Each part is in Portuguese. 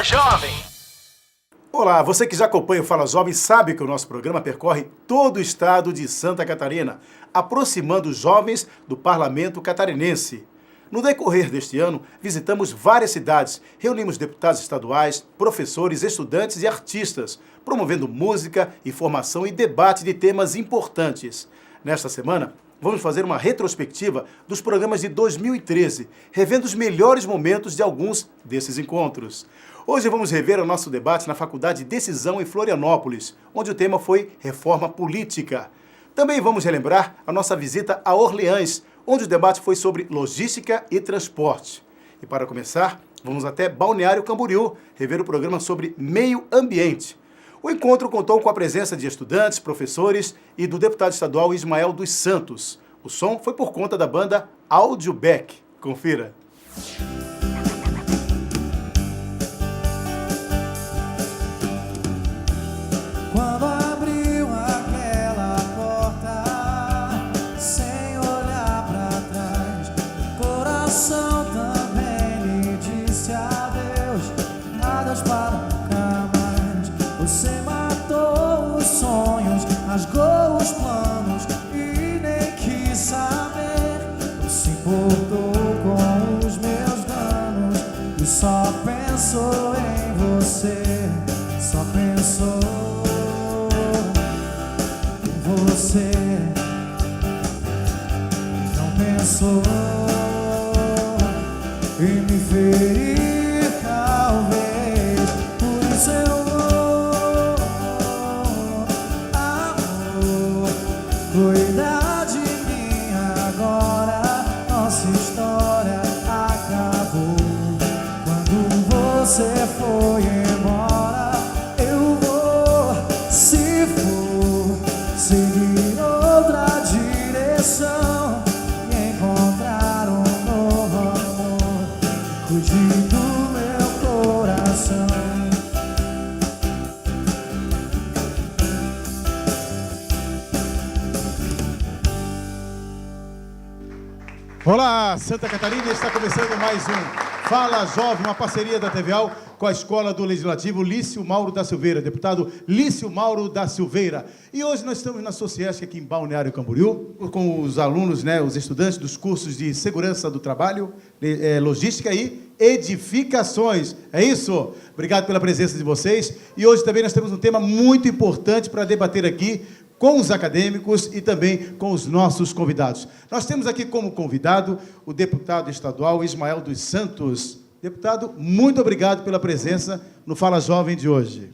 Jovem. Olá, você que já acompanha o Fala Jovem sabe que o nosso programa percorre todo o estado de Santa Catarina, aproximando os jovens do parlamento catarinense. No decorrer deste ano, visitamos várias cidades, reunimos deputados estaduais, professores, estudantes e artistas, promovendo música, informação e debate de temas importantes. Nesta semana, vamos fazer uma retrospectiva dos programas de 2013, revendo os melhores momentos de alguns desses encontros. Hoje vamos rever o nosso debate na Faculdade de Decisão em Florianópolis, onde o tema foi Reforma Política. Também vamos relembrar a nossa visita a Orleans, onde o debate foi sobre logística e transporte. E para começar, vamos até Balneário Camboriú, rever o programa sobre meio ambiente. O encontro contou com a presença de estudantes, professores e do deputado estadual Ismael dos Santos. O som foi por conta da banda Audioback. Confira. Quando abriu aquela porta, sem olhar pra trás, o coração também lhe disse adeus para nunca mais. Você matou os sonhos, rasgou os planos e nem quis saber. Não se importou com os meus danos e só pensou em você, só pensou você, não pensou em me ferir, talvez. Por isso eu vou, amor, cuidar de mim agora. Nossa história acabou quando você foi embora. Eu vou, se for, seguir outra direção e encontrar um novo amor. Cuide do meu coração. Olá, Santa Catarina, está começando mais um Fala Jovem, uma parceria da TVAL com a Escola do Legislativo Lício Mauro da Silveira, deputado Lício Mauro da Silveira. E hoje nós estamos na Sociesc aqui em Balneário Camboriú, com os alunos, os estudantes dos cursos de Segurança do Trabalho, Logística e Edificações. É isso? Obrigado pela presença de vocês. E hoje também nós temos um tema muito importante para debater aqui, com os acadêmicos e também com os nossos convidados. Nós temos aqui como convidado o deputado estadual Ismael dos Santos. Deputado, muito obrigado pela presença no Fala Jovem de hoje.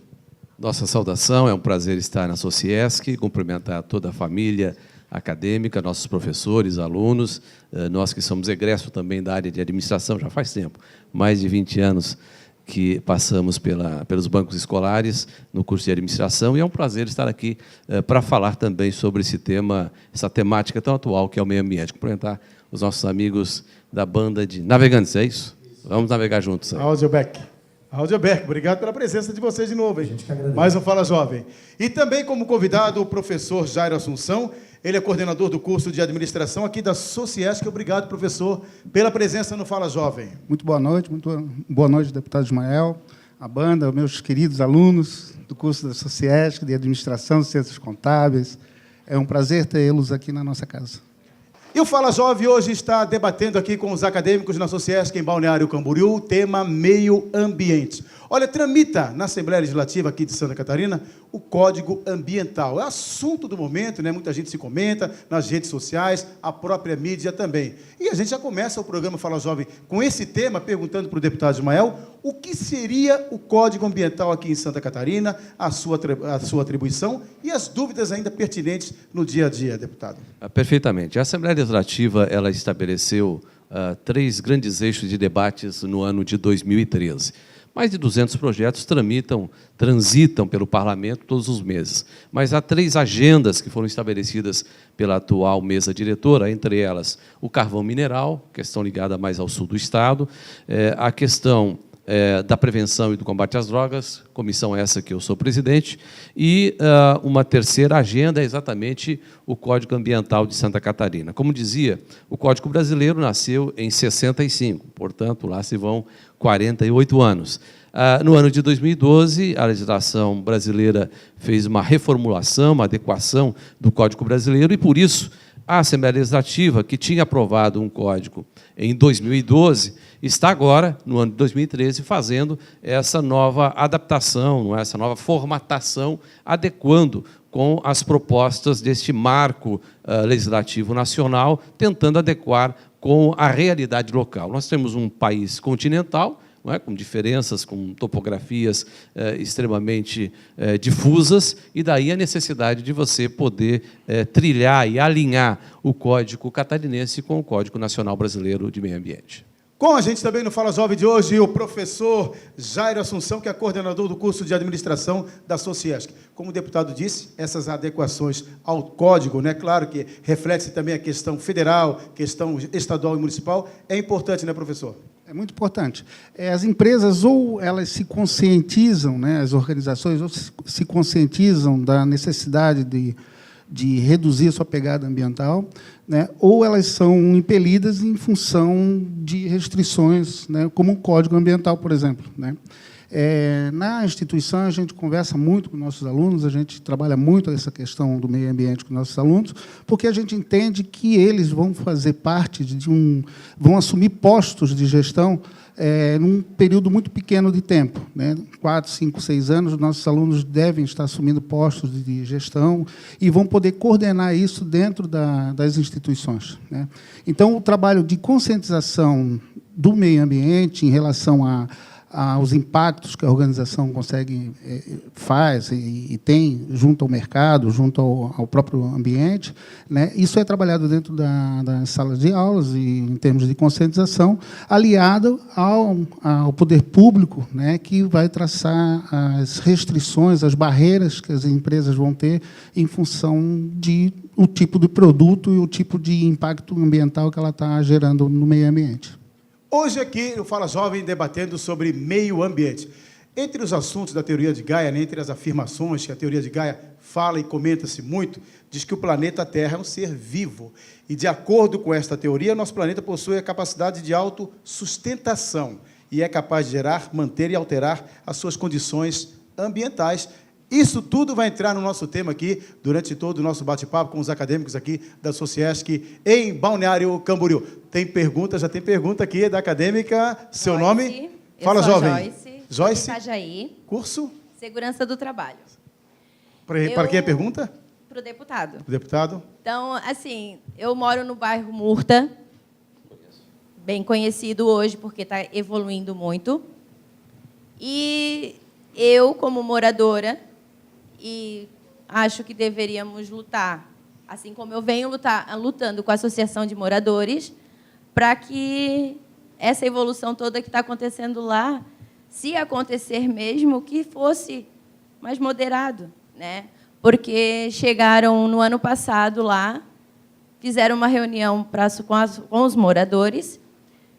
Nossa saudação, é um prazer estar na Sociesc, cumprimentar toda a família acadêmica, nossos professores, alunos, nós que somos egressos também da área de administração, já faz tempo, mais de 20 anos que passamos pelos bancos escolares no curso de administração, e é um prazer estar aqui para falar também sobre esse tema, essa temática tão atual que é o meio ambiente. Cumprimentar os nossos amigos da banda de navegantes, é isso? Vamos navegar juntos. Audioback, obrigado pela presença de vocês de novo, hein? Mais um Fala Jovem. E também como convidado o professor Jairo Assunção, ele é coordenador do curso de administração aqui da Sociesc. Obrigado, professor, pela presença no Fala Jovem. Muito boa noite, deputado Ismael, a banda, meus queridos alunos do curso da Sociesc, de administração, ciências contábeis. É um prazer tê-los aqui na nossa casa. E o Fala Jovem hoje está debatendo aqui com os acadêmicos na Sociesc em Balneário Camboriú o tema meio ambiente. Olha, tramita na Assembleia Legislativa aqui de Santa Catarina o Código Ambiental. É assunto do momento, muita gente se comenta nas redes sociais, a própria mídia também. E a gente já começa o programa Fala Jovem com esse tema, perguntando para o deputado Ismael o que seria o Código Ambiental aqui em Santa Catarina, a sua atribuição e as dúvidas ainda pertinentes no dia a dia, deputado. Perfeitamente. A Assembleia Legislativa ela estabeleceu 3 grandes eixos de debates no ano de 2013. Mais de 200 projetos transitam pelo Parlamento todos os meses. Mas há 3 agendas que foram estabelecidas pela atual mesa diretora, entre elas o carvão mineral, questão ligada mais ao sul do Estado, a questão da Prevenção e do Combate às Drogas, comissão essa que eu sou presidente, e uma terceira agenda é exatamente o Código Ambiental de Santa Catarina. Como dizia, o Código Brasileiro nasceu em 65, portanto, lá se vão 48 anos. No ano de 2012, a legislação brasileira fez uma reformulação, uma adequação do Código Brasileiro, e, por isso, a Assembleia Legislativa, que tinha aprovado um código em 2012, está agora, no ano de 2013, fazendo essa nova adaptação, essa nova formatação, adequando com as propostas deste marco legislativo nacional, tentando adequar com a realidade local. Nós temos um país continental, não é? Com diferenças, com topografias extremamente difusas, e daí a necessidade de você poder trilhar e alinhar o Código Catarinense com o Código Nacional Brasileiro de Meio Ambiente. Com a gente também no Fala Jovem de hoje, o professor Jairo Assunção, que é coordenador do curso de administração da Sociesc. Como o deputado disse, essas adequações ao código, né, claro que reflete também a questão federal, questão estadual e municipal, é importante, né, professor? É muito importante. As empresas, ou elas se conscientizam, né, as organizações, ou se conscientizam da necessidade de reduzir a sua pegada ambiental, né, ou elas são impelidas em função de restrições, né, como o Código Ambiental, por exemplo, né. Na instituição, a gente conversa muito com nossos alunos, a gente trabalha muito essa questão do meio ambiente com nossos alunos, porque a gente entende que eles vão fazer parte vão assumir postos de gestão num período muito pequeno de tempo, né? 4, 5, 6 anos, nossos alunos devem estar assumindo postos de gestão e vão poder coordenar isso dentro das instituições, né? Então, o trabalho de conscientização do meio ambiente em relação aos impactos que a organização faz e tem junto ao mercado, junto ao próprio ambiente, né? Isso é trabalhado dentro das salas de aulas e em termos de conscientização, aliado ao poder público, né, que vai traçar as restrições, as barreiras que as empresas vão ter em função do tipo de produto e o tipo de impacto ambiental que ela está gerando no meio ambiente. Hoje aqui o Fala Jovem debatendo sobre meio ambiente. Entre os assuntos da teoria de Gaia, né, entre as afirmações que a teoria de Gaia fala e comenta-se muito, diz que o planeta Terra é um ser vivo. E, de acordo com esta teoria, nosso planeta possui a capacidade de autossustentação e é capaz de gerar, manter e alterar as suas condições ambientais. Isso tudo vai entrar no nosso tema aqui, durante todo o nosso bate-papo com os acadêmicos aqui da Sociesc, em Balneário Camboriú. Tem pergunta, já tem pergunta aqui da acadêmica. Seu Joyce, nome? Fala, jovem. Joyce. Joyce. Itajaí. Curso? Segurança do Trabalho. Para quem é a pergunta? Para o deputado. O deputado. Então, assim, eu moro no bairro Murta, bem conhecido hoje, porque está evoluindo muito. E eu, como moradora, e acho que deveríamos lutar, assim como eu venho lutando com a Associação de Moradores, para que essa evolução toda que está acontecendo lá, se acontecer mesmo, que fosse mais moderado, né? Porque chegaram no ano passado lá, fizeram uma reunião com os moradores,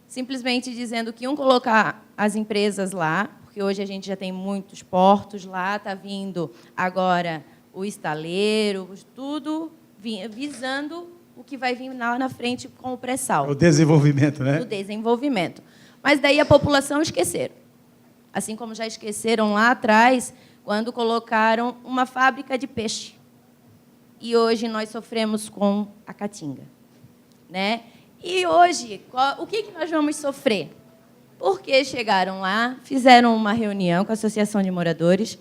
simplesmente dizendo que iam colocar as empresas lá, porque hoje a gente já tem muitos portos lá, está vindo agora o estaleiro, tudo visando o que vai vir lá na frente com o pré-sal. O desenvolvimento, né? O desenvolvimento. Mas daí a população esqueceram. Assim como já esqueceram lá atrás, quando colocaram uma fábrica de peixe. E hoje nós sofremos com a caatinga, né? E hoje, o que nós vamos sofrer? Porque chegaram lá, fizeram uma reunião com a Associação de Moradores,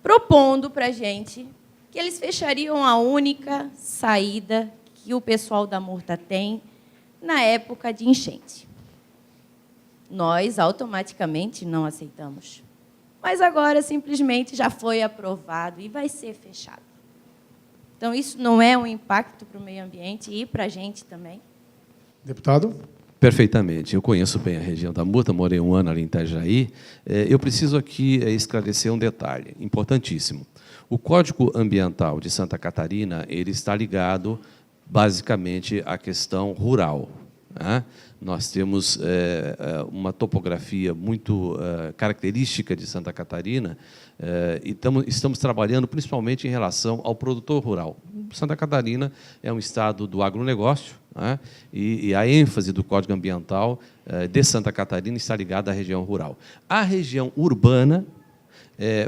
propondo para a gente que eles fechariam a única saída que o pessoal da Murta tem na época de enchente. Nós, automaticamente, não aceitamos. Mas agora, simplesmente, já foi aprovado e vai ser fechado. Então, isso não é um impacto para o meio ambiente e para a gente também? Deputado? Perfeitamente. Eu conheço bem a região da Murta, morei 1 ano ali em Itajaí. Eu preciso aqui esclarecer um detalhe importantíssimo. O Código Ambiental de Santa Catarina ele está ligado, basicamente, à questão rural. né? Nós temos uma topografia muito característica de Santa Catarina e estamos trabalhando principalmente em relação ao produtor rural. Santa Catarina é um estado do agronegócio, né? E a ênfase do Código Ambiental de Santa Catarina está ligada à região rural. A região urbana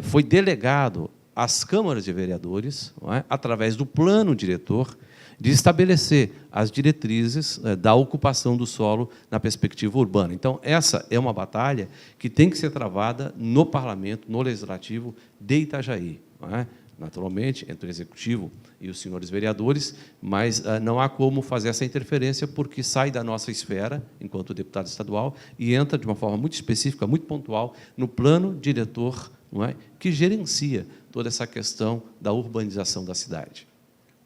foi delegado às câmaras de vereadores, não é? Através do plano diretor, de estabelecer as diretrizes da ocupação do solo na perspectiva urbana. Então, essa é uma batalha que tem que ser travada no Parlamento, no Legislativo de Itajaí, não é? Naturalmente, entre o Executivo e os senhores vereadores, mas não há como fazer essa interferência, porque sai da nossa esfera, enquanto deputado estadual, e entra de uma forma muito específica, muito pontual, no plano diretor, não é? Que gerencia toda essa questão da urbanização da cidade.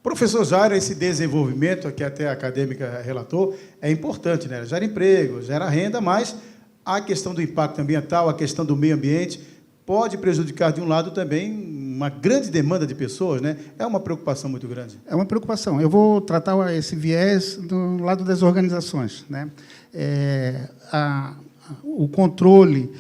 Professor Jairo, esse desenvolvimento, que até a acadêmica relatou, é importante, né? Gera emprego, gera renda, mas a questão do impacto ambiental, a questão do meio ambiente, pode prejudicar, de um lado, também uma grande demanda de pessoas, né? É uma preocupação muito grande. É uma preocupação. Eu vou tratar esse viés do lado das organizações, né? O controle,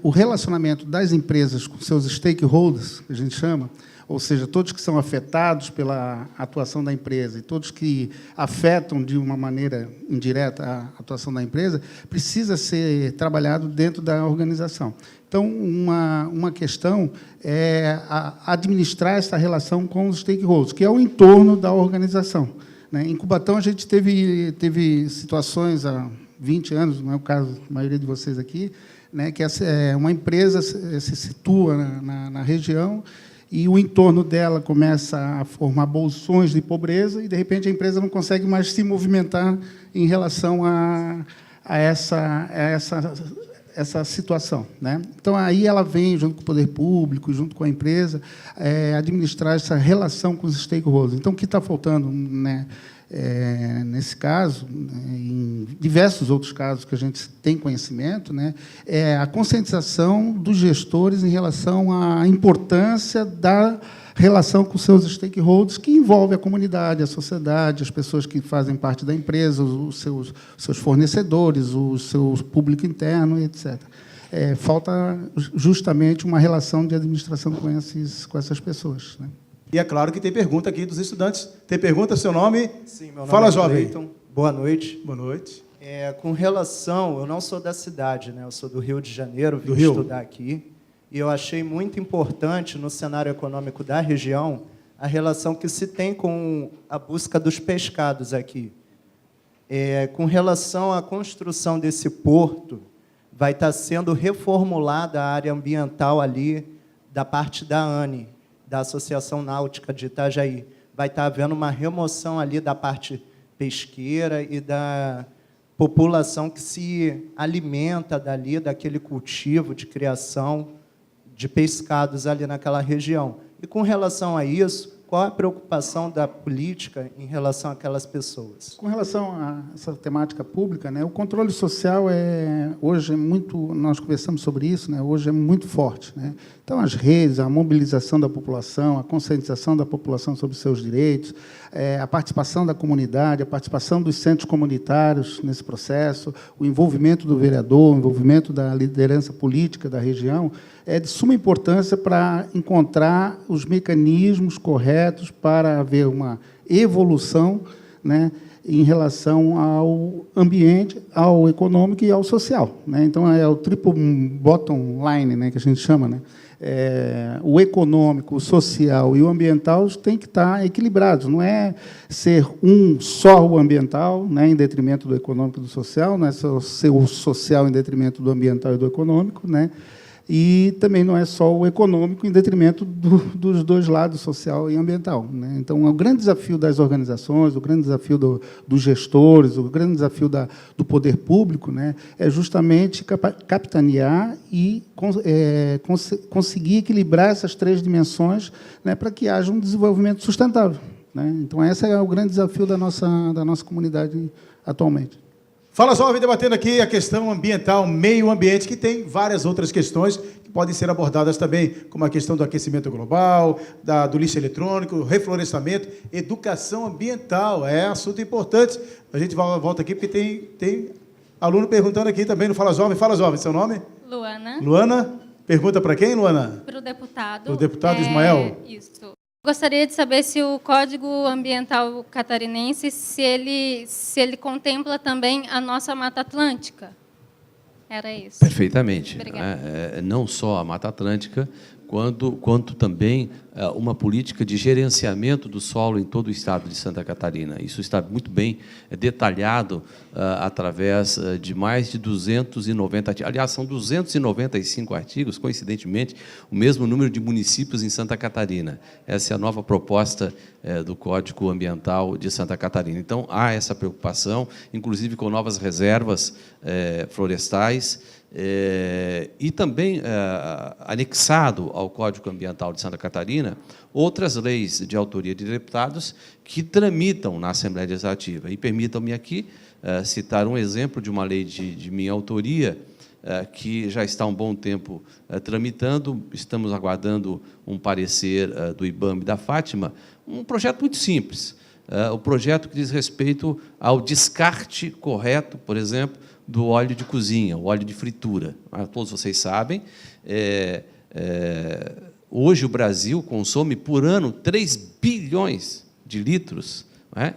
o relacionamento das empresas com seus stakeholders, que a gente chama, ou seja, todos que são afetados pela atuação da empresa e todos que afetam de uma maneira indireta a atuação da empresa, precisa ser trabalhado dentro da organização. Então, uma questão é administrar essa relação com os stakeholders, que é o entorno da organização, né? Em Cubatão, a gente teve situações há 20 anos, não é o caso da maioria de vocês aqui, né, que uma empresa se situa na região e o entorno dela começa a formar bolsões de pobreza e, de repente, a empresa não consegue mais se movimentar em relação a essa situação, né? Então, aí ela vem, junto com o poder público, junto com a empresa, administrar essa relação com os stakeholders. Então, o que está faltando, né, nesse caso, em diversos outros casos que a gente tem conhecimento, né, é a conscientização dos gestores em relação à importância da relação com seus stakeholders, que envolve a comunidade, a sociedade, as pessoas que fazem parte da empresa, os seus fornecedores, o seu público interno, etc. Falta justamente uma relação de administração com essas pessoas, né? E é claro que tem pergunta aqui dos estudantes. Tem pergunta, seu nome? Sim, meu nome Fala, é jovem. Cleiton. Boa noite. Boa noite. Com relação, eu não sou da cidade, né? Eu sou do Rio de Janeiro, vim Do Rio. estudar aqui. E eu achei muito importante, no cenário econômico da região, a relação que se tem com a busca dos pescados aqui. Com relação à construção desse porto, vai estar sendo reformulada a área ambiental ali da parte da ANE, da Associação Náutica de Itajaí. Vai estar havendo uma remoção ali da parte pesqueira e da população que se alimenta dali, daquele cultivo de criação de pescados ali naquela região. E, com relação a isso, qual a preocupação da política em relação àquelas pessoas? Com relação a essa temática pública, né, o controle social hoje é muito, nós conversamos sobre isso, né, hoje é muito forte, né? Então, as redes, a mobilização da população, a conscientização da população sobre os seus direitos, a participação da comunidade, a participação dos centros comunitários nesse processo, o envolvimento do vereador, o envolvimento da liderança política da região, é de suma importância para encontrar os mecanismos corretos para haver uma evolução, né, em relação ao ambiente, ao econômico e ao social, né? Então, é o triple bottom line, né, que a gente chama, né? O econômico, o social e o ambiental têm que estar equilibrados. Não é ser só o ambiental, né, em detrimento do econômico e do social, não é só ser o social em detrimento do ambiental e do econômico, né? E também não é só o econômico em detrimento dos dois lados, social e ambiental, né? Então, o grande desafio das organizações, o grande desafio dos gestores, o grande desafio do poder público, né, é justamente capitanear e conseguir equilibrar essas três dimensões, né, para que haja um desenvolvimento sustentável, né? Então, esse é o grande desafio da nossa comunidade atualmente. Fala Jovem, debatendo aqui a questão ambiental, meio ambiente, que tem várias outras questões que que podem ser abordadas também, como a questão do aquecimento global, do lixo eletrônico, reflorestamento, educação ambiental. É assunto importante. A gente volta aqui, porque tem aluno perguntando aqui também no Fala Jovem. Fala Jovem, seu nome? Luana. Luana, pergunta para quem, Luana? Para o deputado. Para o deputado Ismael. Isso. Gostaria de saber se o Código Ambiental Catarinense, se ele contempla também a nossa Mata Atlântica. Era isso. Perfeitamente. Obrigada. Não só a Mata Atlântica, quanto também uma política de gerenciamento do solo em todo o estado de Santa Catarina. Isso está muito bem detalhado através de mais de 290 artigos. Aliás, são 295 artigos, coincidentemente, o mesmo número de municípios em Santa Catarina. Essa é a nova proposta do Código Ambiental de Santa Catarina. Então, há essa preocupação, inclusive com novas reservas florestais, e também anexado ao Código Ambiental de Santa Catarina outras leis de autoria de deputados que tramitam na Assembleia Legislativa. E permitam-me aqui citar um exemplo de uma lei de minha autoria, que já está há um bom tempo tramitando. Estamos aguardando um parecer do IBAMA e da Fátima, um projeto muito simples, o projeto que diz respeito ao descarte correto, por exemplo, do óleo de cozinha, o óleo de fritura. Todos vocês sabem, hoje o Brasil consome por ano 3 bilhões de litros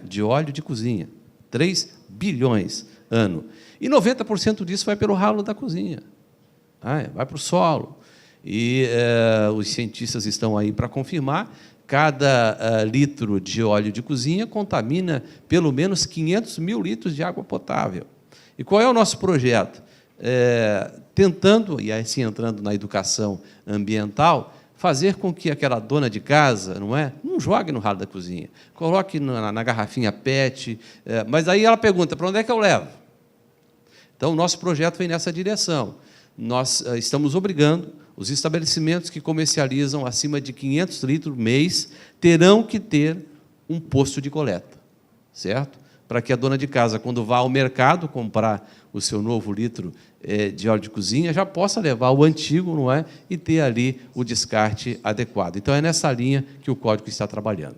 de óleo de cozinha. 3 bilhões ano. E 90% disso vai pelo ralo da cozinha, vai para o solo. E os cientistas estão aí para confirmar. Cada litro de óleo de cozinha contamina pelo menos 500 mil litros de água potável. E qual é o nosso projeto? Tentando, e assim entrando na educação ambiental, fazer com que aquela dona de casa, não jogue no ralo da cozinha, coloque na garrafinha PET, mas aí ela pergunta, para onde é que eu levo? Então, o nosso projeto vem nessa direção. Nós estamos obrigando os estabelecimentos que comercializam acima de 500 litros mês terão que ter um posto de coleta, certo? Para que a dona de casa, quando vá ao mercado comprar o seu novo litro de óleo de cozinha, já possa levar o antigo, e ter ali o descarte adequado. Então, é nessa linha que o Código está trabalhando.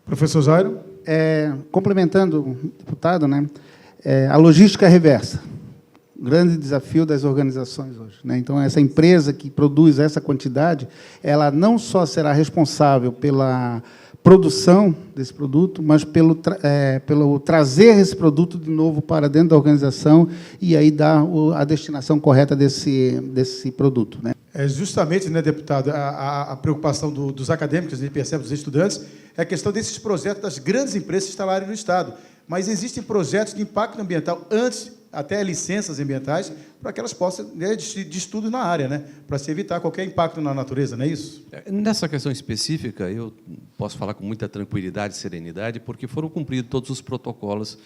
Professor Jairo? Complementando o deputado, a logística reversa. Grande desafio das organizações hoje. Então, essa empresa que produz essa quantidade, ela não só será responsável pela produção desse produto, mas pelo trazer esse produto de novo para dentro da organização e aí dar a destinação correta desse produto. Justamente, deputado, a preocupação dos acadêmicos, a gente percebe, dos estudantes, é a questão desses projetos das grandes empresas se instalarem no Estado. Mas existem projetos de impacto ambiental antes, até licenças ambientais, para que elas possam, de estudos na área, para se evitar qualquer impacto na natureza, não é isso? Nessa questão específica, eu posso falar com muita tranquilidade e serenidade, porque foram cumpridos todos os protocolos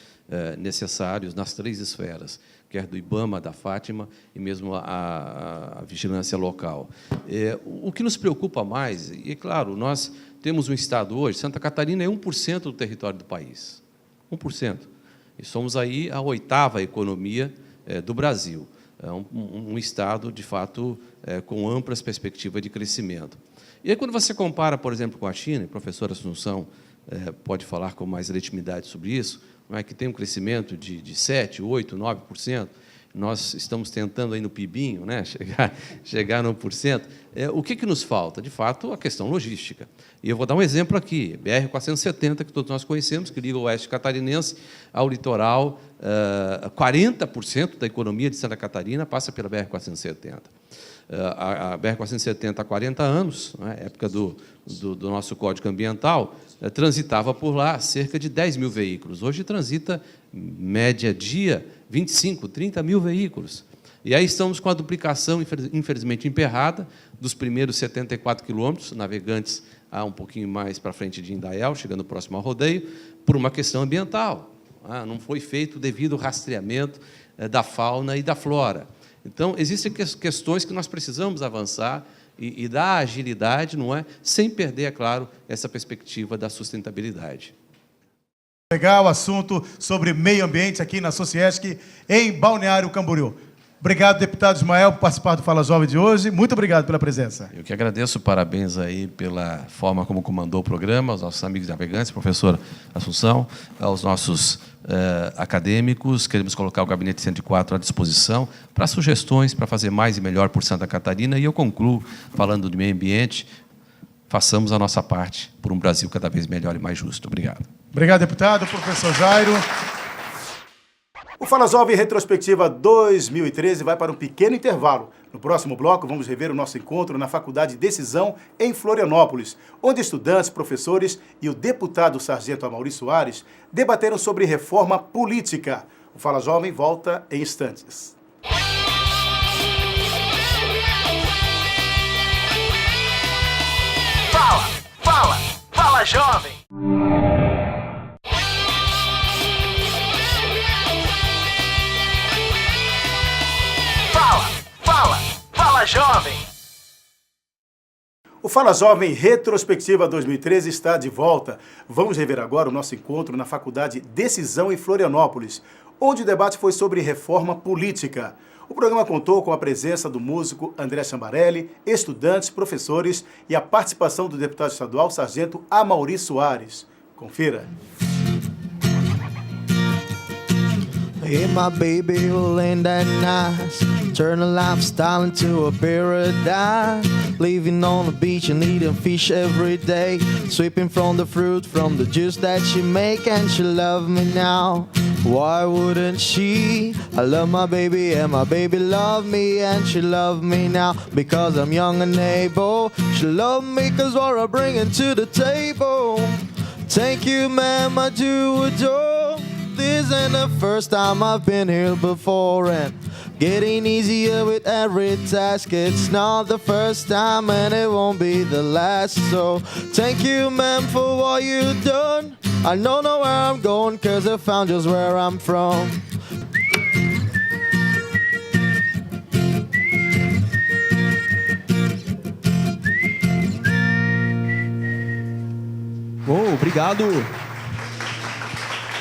necessários nas 3 esferas, quer do IBAMA, da Fátima e mesmo a vigilância local. O que nos preocupa mais, e é claro, nós temos um estado hoje, Santa Catarina é 1% do território do país, 1%. E somos aí a 8ª economia do Brasil. É um estado, de fato, com amplas perspectivas de crescimento. E aí, quando você compara, por exemplo, com a China, a professora Assunção pode falar com mais legitimidade sobre isso, que tem um crescimento de 7%, 8%, 9%, nós estamos tentando aí no PIBinho, chegar no 1%. O que nos falta? De fato, a questão logística. E eu vou dar um exemplo aqui, BR-470, que todos nós conhecemos, que liga o oeste catarinense ao litoral. 40% da economia de Santa Catarina passa pela BR-470. A BR-470 há 40 anos, época do nosso Código Ambiental, transitava por lá cerca de 10 mil veículos. Hoje transita, média dia, 25, 30 mil veículos. E aí estamos com a duplicação, infelizmente, emperrada, dos primeiros 74 quilômetros, navegantes um pouquinho mais para frente de Indaial, chegando próximo ao rodeio, por uma questão ambiental. Não foi feito o devido rastreamento da fauna e da flora. Então, existem questões que nós precisamos avançar e dar agilidade, sem perder, é claro, essa perspectiva da sustentabilidade. Legal assunto sobre meio ambiente aqui na Sociesc, em Balneário Camboriú. Obrigado, deputado Ismael, por participar do Fala Jovem de hoje. Muito obrigado pela presença. Eu que agradeço, parabéns aí pela forma como comandou o programa, aos nossos amigos navegantes, professor Assunção, aos nossos acadêmicos. Queremos colocar o Gabinete 104 à disposição para sugestões, para fazer mais e melhor por Santa Catarina. E eu concluo falando do meio ambiente. Façamos a nossa parte por um Brasil cada vez melhor e mais justo. Obrigado. Obrigado, deputado. Professor Jairo. O Fala Jovem Retrospectiva 2013 vai para um pequeno intervalo. No próximo bloco, vamos rever o nosso encontro na Faculdade Decisão, em Florianópolis, onde estudantes, professores e o deputado sargento Amaury Soares debateram sobre reforma política. O Fala Jovem volta em instantes. Fala Jovem! Fala Jovem! O Fala Jovem Retrospectiva 2013 está de volta. Vamos rever agora o nosso encontro na Faculdade Decisão em Florianópolis, onde o debate foi sobre reforma política. O programa contou com a presença do músico André Chambarelli, estudantes, professores e a participação do deputado estadual sargento Amaury Soares. Confira. Hey, my baby, you ain't that nice. Turn a lifestyle into a paradise. Living on the beach and eating fish every day. Sweeping from the fruit, from the juice that she make. And she love me now. Why wouldn't she? I love my baby and my baby love me. And she love me now because I'm young and able. She love me cause what I bring to the table. Thank you, ma'am, I do adore. This ain't the first time I've been here before, and getting easier with every task. It's not the first time and it won't be the last. So thank you, ma'am, for what you've done. I don't know where I'm going cause I found just where I'm from. Obrigado.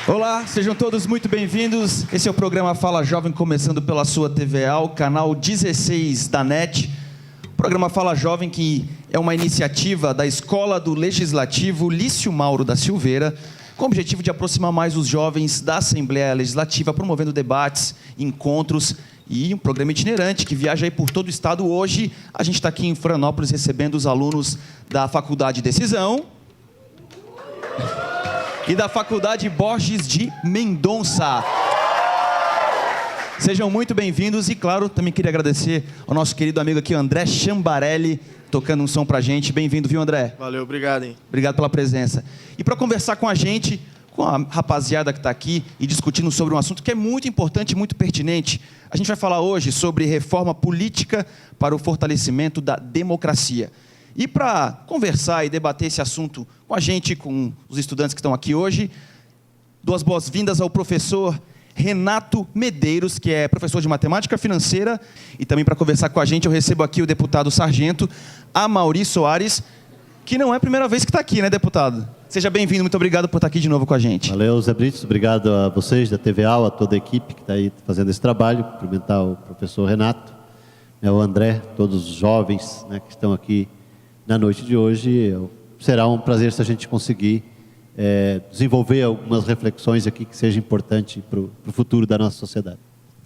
Olá, sejam todos muito bem-vindos. Esse é o programa Fala Jovem, começando pela sua TVA, o canal 16 da NET. O programa Fala Jovem, que é uma iniciativa da Escola do Legislativo Lício Mauro da Silveira, com o objetivo de aproximar mais os jovens da Assembleia Legislativa, promovendo debates, encontros e um programa itinerante que viaja aí por todo o estado. Hoje, a gente está aqui em Florianópolis recebendo os alunos da Faculdade Decisão e da Faculdade Borges de Mendonça. Sejam muito bem-vindos e, claro, também queria agradecer ao nosso querido amigo aqui, André Chambarelli, tocando um som pra gente. Bem-vindo, viu, André? Valeu, obrigado, hein? Obrigado pela presença. E para conversar com a gente, com a rapaziada que está aqui e discutindo sobre um assunto que é muito importante e muito pertinente, a gente vai falar hoje sobre reforma política para o fortalecimento da democracia. E para conversar e debater esse assunto com a gente, com os estudantes que estão aqui hoje, dou as boas-vindas ao professor Renato Medeiros, que é professor de matemática financeira, e também para conversar com a gente eu recebo aqui o deputado sargento Amaury Soares, que não é a primeira vez que está aqui, né, deputado? Seja bem-vindo, muito obrigado por estar aqui de novo com a gente. Valeu, Zé Brites, obrigado a vocês da TVA, a toda a equipe que está aí fazendo esse trabalho, cumprimentar o professor Renato, o André, todos os jovens, né, que estão aqui na noite de hoje. Será um prazer se a gente conseguir desenvolver algumas reflexões aqui que sejam importantes para o futuro da nossa sociedade.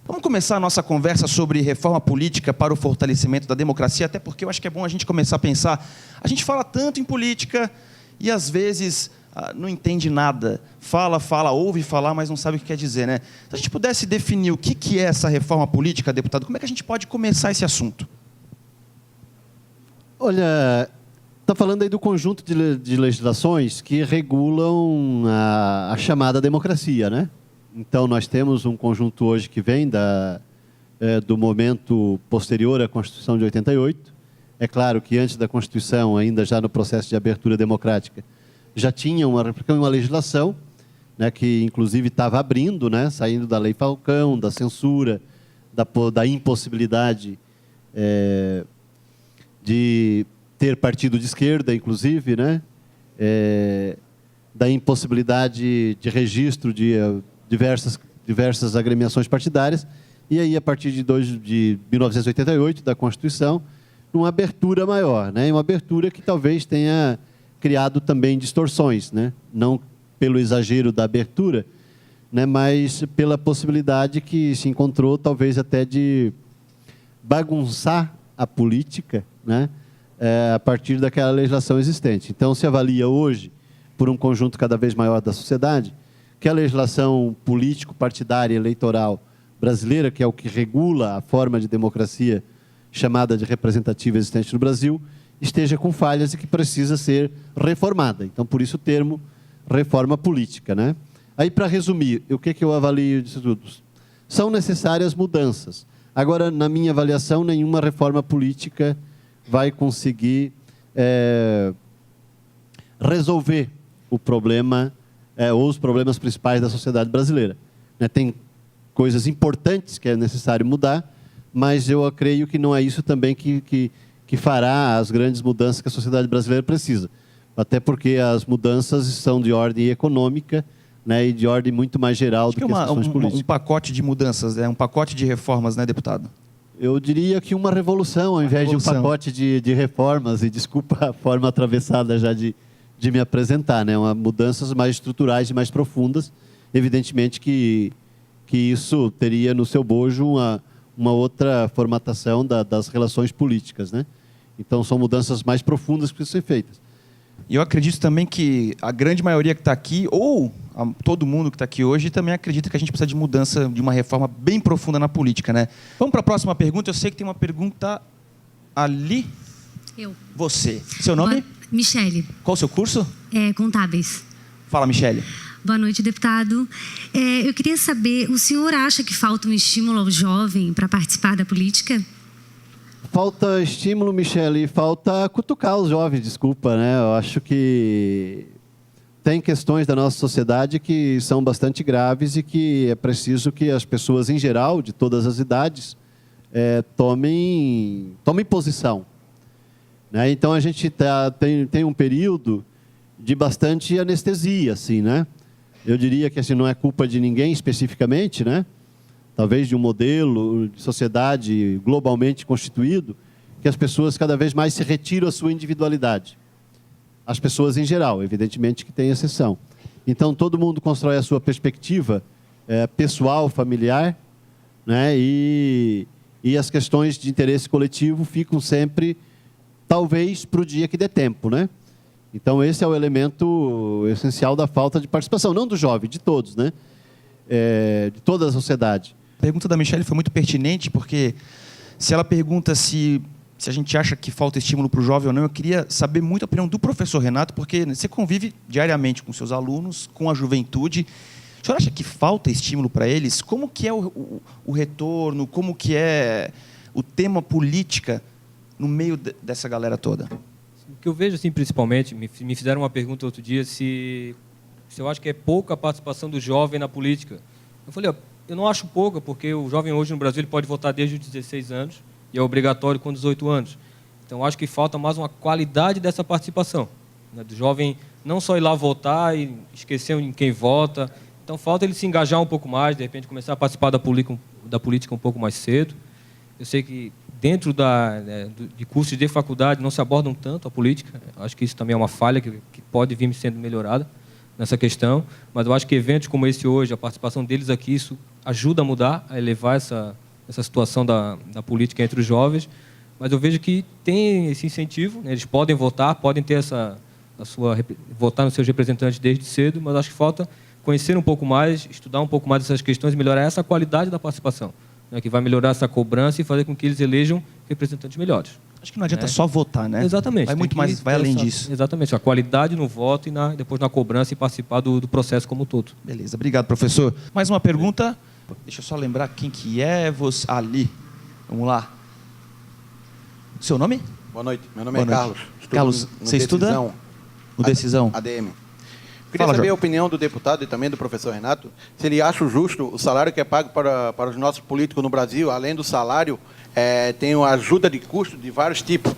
Vamos começar a nossa conversa sobre reforma política para o fortalecimento da democracia, até porque eu acho que é bom a gente começar a pensar. A gente fala tanto em política e, às vezes, não entende nada. Fala, ouve falar, mas não sabe o que quer dizer, né? Se a gente pudesse definir o que é essa reforma política, deputado, como é que a gente pode começar esse assunto? Olha, está falando aí do conjunto de legislações que regulam a chamada democracia, né? Então, nós temos um conjunto hoje que vem do momento posterior à Constituição de 88. É claro que antes da Constituição, ainda já no processo de abertura democrática, já tinha uma legislação, né, que inclusive estava abrindo, né, saindo da Lei Falcão, da censura, da impossibilidade de ter partido de esquerda, inclusive, né? Da impossibilidade de registro de diversas agremiações partidárias. e aí, a partir de 1988, da Constituição, uma abertura maior, né? E uma abertura que talvez tenha criado também distorções, né? Não pelo exagero da abertura, né? Mas pela possibilidade que se encontrou, talvez até de bagunçar a política, né? A partir daquela legislação existente. Então, se avalia hoje, por um conjunto cada vez maior da sociedade, que a legislação político-partidária eleitoral brasileira, que é o que regula a forma de democracia chamada de representativa existente no Brasil, esteja com falhas e que precisa ser reformada. Então, por isso o termo reforma política, né? Aí, para resumir, o que eu avalio disso tudo? São necessárias mudanças. Agora, na minha avaliação, nenhuma reforma política vai conseguir resolver o problema ou os problemas principais da sociedade brasileira. Tem coisas importantes que é necessário mudar, mas eu creio que não é isso também que fará as grandes mudanças que a sociedade brasileira precisa. Até porque as mudanças são de ordem econômica, né, e de ordem muito mais geral do que as questões políticas. Um pacote de mudanças, um pacote de reformas, né, deputado? Eu diria que uma revolução, ao invés de um pacote de reformas, e desculpa a forma atravessada já de me apresentar, né, mudanças mais estruturais e mais profundas. Evidentemente que isso teria no seu bojo uma outra formatação das relações políticas, né? Então, são mudanças mais profundas que precisam ser feitas. E eu acredito também que a grande maioria que está aqui, ou todo mundo que está aqui hoje, também acredita que a gente precisa de mudança, de uma reforma bem profunda na política, né? Vamos para a próxima pergunta. Eu sei que tem uma pergunta ali. Eu. Você. Seu nome? Michele. Qual o seu curso? Contábeis. Fala, Michele. Boa noite, deputado. Eu queria saber, o senhor acha que falta um estímulo ao jovem para participar da política? Falta estímulo, Michele, falta cutucar os jovens, desculpa, né? Eu acho que tem questões da nossa sociedade que são bastante graves e que é preciso que as pessoas, em geral, de todas as idades, tomem posição, né? Então, a gente tem um período de bastante anestesia, assim, né? Eu diria que assim, não é culpa de ninguém especificamente, né? Talvez de um modelo de sociedade globalmente constituído, que as pessoas cada vez mais se retiram a sua individualidade. As pessoas em geral, evidentemente que tem exceção. Então, todo mundo constrói a sua perspectiva pessoal, familiar, né? E as questões de interesse coletivo ficam sempre, talvez, para o dia que dê tempo, né? Então, esse é o elemento essencial da falta de participação, não do jovem, de todos, né? De toda a sociedade. A pergunta da Michele foi muito pertinente, porque se ela pergunta se a gente acha que falta estímulo para o jovem ou não, eu queria saber muito a opinião do professor Renato, porque você convive diariamente com seus alunos, com a juventude. O senhor acha que falta estímulo para eles? Como que é o retorno? Como que é o tema política no meio dessa galera toda? O que eu vejo, assim, principalmente, me fizeram uma pergunta outro dia se eu acho que é pouca a participação do jovem na política. Eu falei, eu não acho pouca, porque o jovem hoje no Brasil ele pode votar desde os 16 anos e é obrigatório com 18 anos. Então, eu acho que falta mais uma qualidade dessa participação, né, do jovem não só ir lá votar e esquecer em quem vota. Então, falta ele se engajar um pouco mais, de repente começar a participar da política um pouco mais cedo. Eu sei que dentro de cursos de faculdade não se abordam tanto a política. Eu acho que isso também é uma falha que pode vir sendo melhorada nessa questão. Mas eu acho que eventos como esse hoje, a participação deles aqui, isso ajuda a mudar, a elevar essa situação da política entre os jovens. Mas eu vejo que tem esse incentivo, né? Eles podem votar, podem ter votar nos seus representantes desde cedo, mas acho que falta conhecer um pouco mais, estudar um pouco mais essas questões e melhorar essa qualidade da participação, né, que vai melhorar essa cobrança e fazer com que eles elejam representantes melhores. Acho que não adianta só votar, né? Exatamente. Vai muito mais, vai além disso. Exatamente. A qualidade no voto e depois na cobrança e participar do processo como um todo. Beleza. Obrigado, professor. Mais uma pergunta. Deixa eu só lembrar quem que é você. Ali. Vamos lá. Seu nome? Boa noite. Meu nome é Carlos. Carlos, você estuda? No Decisão. ADM. Queria saber a opinião do deputado e também do professor Renato, se ele acha justo o salário que é pago para os nossos políticos no Brasil, além do salário, tem uma ajuda de custo de vários tipos.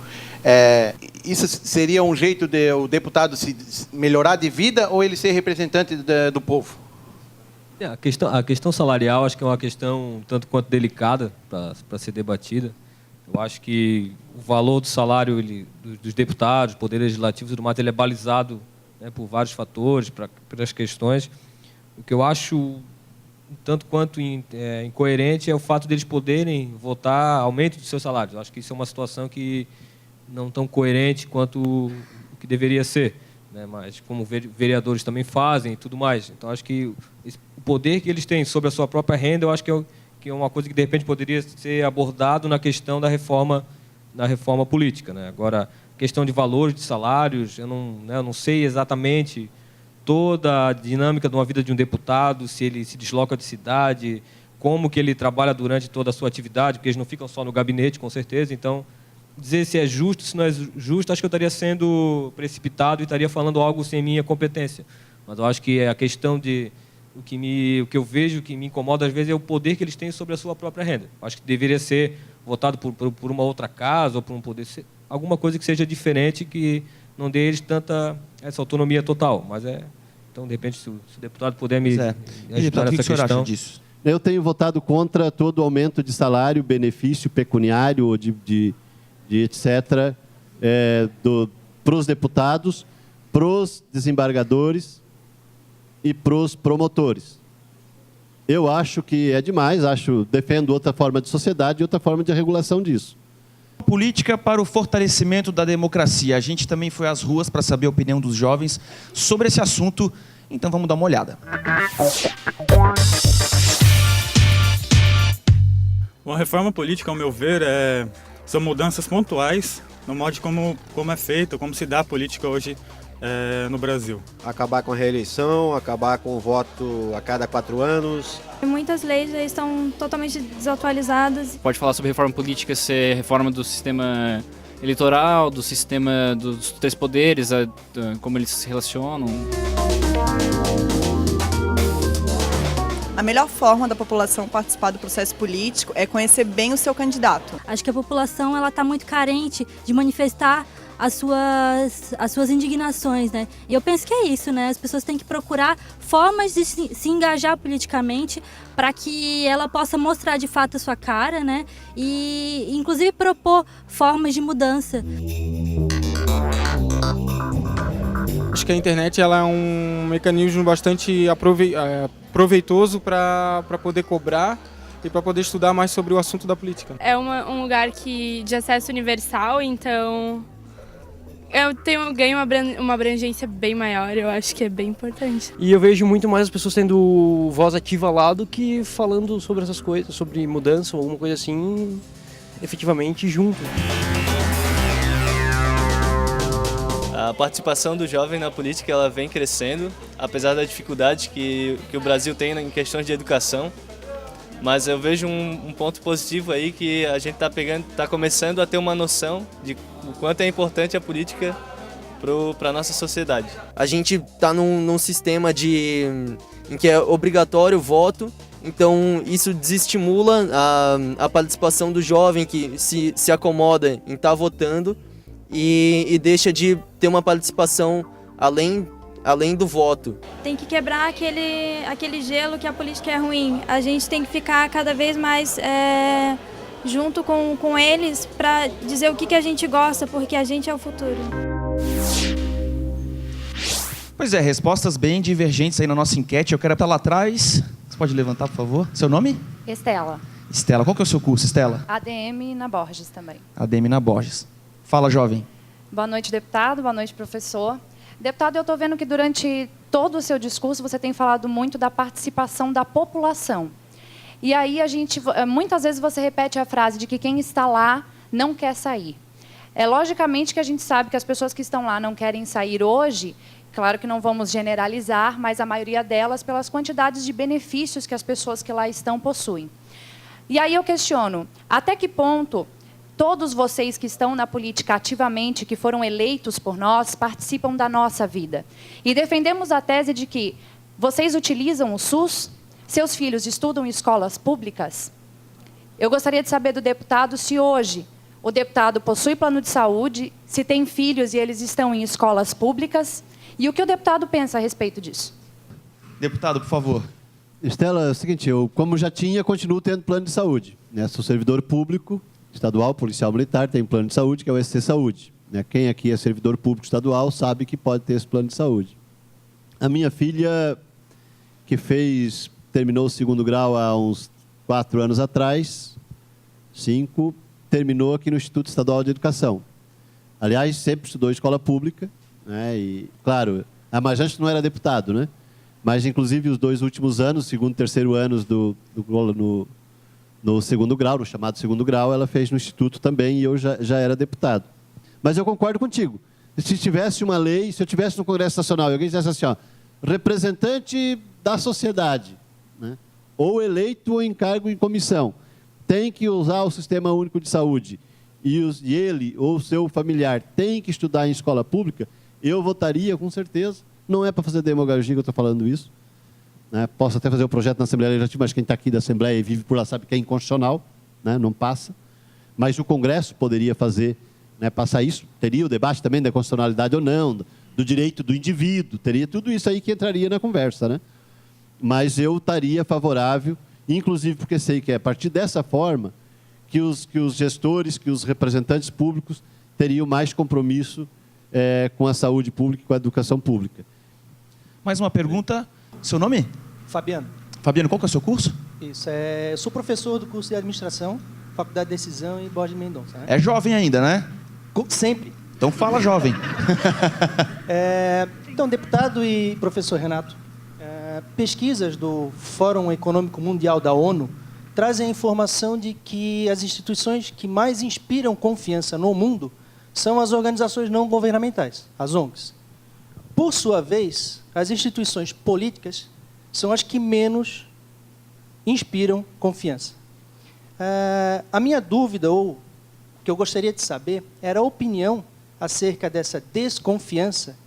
Isso seria um jeito de o deputado se melhorar de vida ou ele ser representante do povo? A questão salarial acho que é uma questão tanto quanto delicada para ser debatida. Eu acho que o valor do salário dos deputados, poder legislativo e tudo mais, ele é balizado, né, por vários fatores, pelas questões. O que eu acho tanto quanto incoerente é o fato deles poderem votar aumento dos seus salários. Eu acho que isso é uma situação que não tão coerente quanto o que deveria ser, né? Mas como vereadores também fazem e tudo mais. Então, acho que o poder que eles têm sobre a sua própria renda, eu acho que é uma coisa que, de repente, poderia ser abordado na questão da reforma política, né? Agora, questão de valores de salários, eu não sei exatamente toda a dinâmica de uma vida de um deputado, se ele se desloca de cidade, como que ele trabalha durante toda a sua atividade, porque eles não ficam só no gabinete, com certeza. Então, dizer se é justo, se não é justo, acho que eu estaria sendo precipitado e estaria falando algo sem minha competência. Mas eu acho que a questão de o que eu vejo que me incomoda às vezes é o poder que eles têm sobre a sua própria renda. Acho que deveria ser votado por uma outra casa ou por um poder, alguma coisa que seja diferente, que não dê eles tanta essa autonomia total. Mas então, de repente, se o deputado puder me ajudar nessa questão. Disso? Eu tenho votado contra todo aumento de salário, benefício pecuniário, de etc., para os deputados, para os desembargadores e para os promotores. Eu acho que é demais, defendo outra forma de sociedade e outra forma de regulação disso. Política para o fortalecimento da democracia. A gente também foi às ruas para saber a opinião dos jovens sobre esse assunto, então vamos dar uma olhada. Uma reforma política, ao meu ver, são mudanças pontuais no modo de como é feito, como se dá a política hoje no Brasil. Acabar com a reeleição, acabar com o voto a cada 4 anos. Muitas leis estão totalmente desatualizadas. Pode falar sobre reforma política, ser reforma do sistema eleitoral, do sistema dos 3 poderes, como eles se relacionam. A melhor forma da população participar do processo político é conhecer bem o seu candidato. Acho que a população está muito carente de manifestar as suas indignações, né? E eu penso que é isso, né? As pessoas têm que procurar formas de se engajar politicamente para que ela possa mostrar de fato a sua cara, né? E, inclusive, propor formas de mudança. Acho que a internet ela é um mecanismo bastante proveitoso para poder cobrar e para poder estudar mais sobre o assunto da política. É um lugar de acesso universal, então eu ganho uma abrangência bem maior, eu acho que é bem importante. E eu vejo muito mais as pessoas tendo voz ativa lá do que falando sobre essas coisas, sobre mudança ou alguma coisa assim, efetivamente junto. A participação do jovem na política ela vem crescendo, apesar da dificuldade que o Brasil tem em questões de educação. Mas eu vejo um ponto positivo aí, que a gente está começando a ter uma noção de o quanto é importante a política para a nossa sociedade. A gente está num sistema em que é obrigatório o voto, então isso desestimula a participação do jovem que se acomoda em estar votando e deixa de ter uma participação além do voto. Tem que quebrar aquele gelo que a política é ruim. A gente tem que ficar cada vez mais junto com eles para dizer o que a gente gosta, porque a gente é o futuro. Pois é, respostas bem divergentes aí na nossa enquete. Eu quero estar lá atrás. Você pode levantar, por favor? Seu nome? Estela. Estela. Qual que é o seu curso, Estela? ADM na Borges também. ADM na Borges. Fala, jovem. Boa noite, deputado. Boa noite, professor. Deputado, eu estou vendo que durante todo o seu discurso você tem falado muito da participação da população. E aí muitas vezes você repete a frase de que quem está lá não quer sair. Logicamente que a gente sabe que as pessoas que estão lá não querem sair hoje, claro que não vamos generalizar, mas a maioria delas pelas quantidades de benefícios que as pessoas que lá estão possuem. E aí eu questiono, até que ponto todos vocês que estão na política ativamente, que foram eleitos por nós, participam da nossa vida? E defendemos a tese de que vocês utilizam o SUS, seus filhos estudam em escolas públicas. Eu gostaria de saber do deputado se hoje o deputado possui plano de saúde, se tem filhos e eles estão em escolas públicas, e o que o deputado pensa a respeito disso. Deputado, por favor. Estela, é o seguinte, eu, como já tinha, continuo tendo plano de saúde. Né? Sou servidor público, estadual, policial militar, tenho plano de saúde, que é o SC Saúde. Né? Quem aqui é servidor público estadual sabe que pode ter esse plano de saúde. A minha filha, que terminou o 2º grau há uns 4 anos atrás, 5, terminou aqui no Instituto Estadual de Educação. Aliás, sempre estudou em escola pública, né? E, claro, a Majante não era deputado, né? Mas, inclusive, os 2 últimos anos, 2º e 3º anos no 2º grau, no chamado 2º grau, ela fez no Instituto também e eu já era deputado. Mas eu concordo contigo. Se tivesse uma lei, se eu tivesse no Congresso Nacional e alguém dissesse assim, ó, representante da sociedade, né? Ou eleito ou em cargo em comissão, tem que usar o Sistema Único de Saúde e ele ou seu familiar tem que estudar em escola pública, eu votaria com certeza. Não é para fazer demagogia que eu estou falando isso. Né? Posso até fazer o projeto na Assembleia Legislativa, mas quem está aqui da Assembleia e vive por lá sabe que é inconstitucional, né? Não passa. Mas o Congresso poderia fazer, né, passar isso. Teria o debate também da constitucionalidade ou não, do direito do indivíduo, teria tudo isso aí que entraria na conversa. Né? Mas eu estaria favorável, inclusive porque sei que é a partir dessa forma que os gestores, que os representantes públicos teriam mais compromisso com a saúde pública e com a educação pública. Mais uma pergunta. Seu nome? Fabiano. Fabiano, qual que é o seu curso? Isso, eu sou professor do curso de Administração, Faculdade de Decisão e Borges de Mendonça. Né? É jovem ainda, né? Sempre. Então fala jovem. Então, deputado e professor Renato, pesquisas do Fórum Econômico Mundial da ONU trazem a informação de que as instituições que mais inspiram confiança no mundo são as organizações não governamentais, as ONGs. Por sua vez, as instituições políticas são as que menos inspiram confiança. A minha dúvida, ou o que eu gostaria de saber, era a opinião acerca dessa desconfiança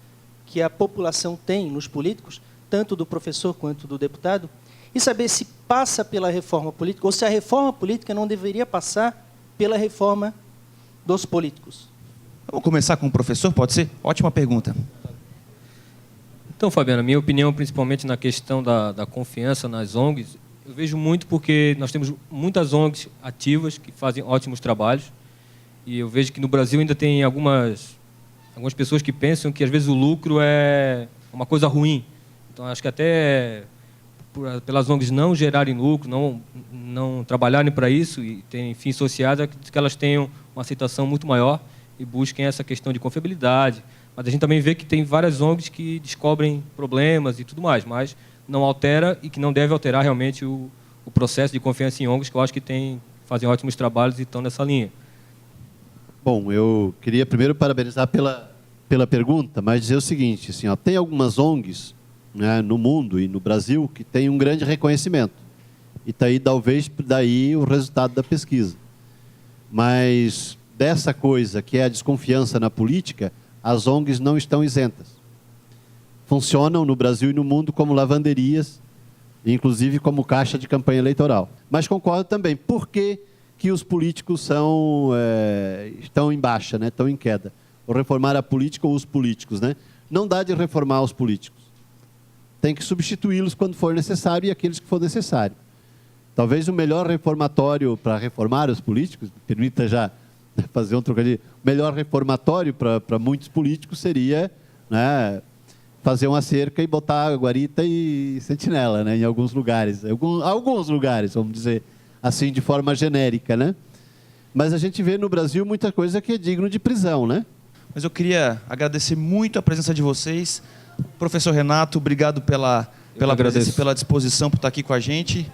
que a população tem nos políticos, tanto do professor quanto do deputado, e saber se passa pela reforma política, ou se a reforma política não deveria passar pela reforma dos políticos. Vamos começar com o professor, pode ser? Ótima pergunta. Então, Fabiano, a minha opinião, principalmente na questão da confiança nas ONGs, eu vejo muito porque nós temos muitas ONGs ativas que fazem ótimos trabalhos, e eu vejo que no Brasil ainda tem algumas pessoas que pensam que, às vezes, o lucro é uma coisa ruim. Então, acho que até pelas ONGs não gerarem lucro, não trabalharem para isso e terem fins sociais, que elas tenham uma aceitação muito maior e busquem essa questão de confiabilidade. Mas a gente também vê que tem várias ONGs que descobrem problemas e tudo mais, mas não altera e que não deve alterar realmente o processo de confiança em ONGs, que eu acho que fazem ótimos trabalhos e estão nessa linha. Bom, eu queria primeiro parabenizar pela pergunta, mas dizer o seguinte, assim, ó, tem algumas ONGs, né, no mundo e no Brasil que têm um grande reconhecimento. E talvez daí o resultado da pesquisa. Mas dessa coisa que é a desconfiança na política, as ONGs não estão isentas. Funcionam no Brasil e no mundo como lavanderias, inclusive como caixa de campanha eleitoral. Mas concordo também, por que os políticos estão em baixa, né? Estão em queda? Ou reformar a política ou os políticos, né? Não dá de reformar os políticos. Tem que substituí-los quando for necessário e aqueles que for necessário. Talvez o melhor reformatório para reformar os políticos, permita já fazer um trocadilho, o melhor reformatório para muitos políticos seria, né, fazer uma cerca e botar guarita e sentinela, né, em alguns lugares. Alguns lugares, vamos dizer assim, de forma genérica, né? Mas a gente vê no Brasil muita coisa que é digno de prisão, né? Mas eu queria agradecer muito a presença de vocês. Professor Renato, obrigado pela presença e pela disposição por estar aqui com a gente.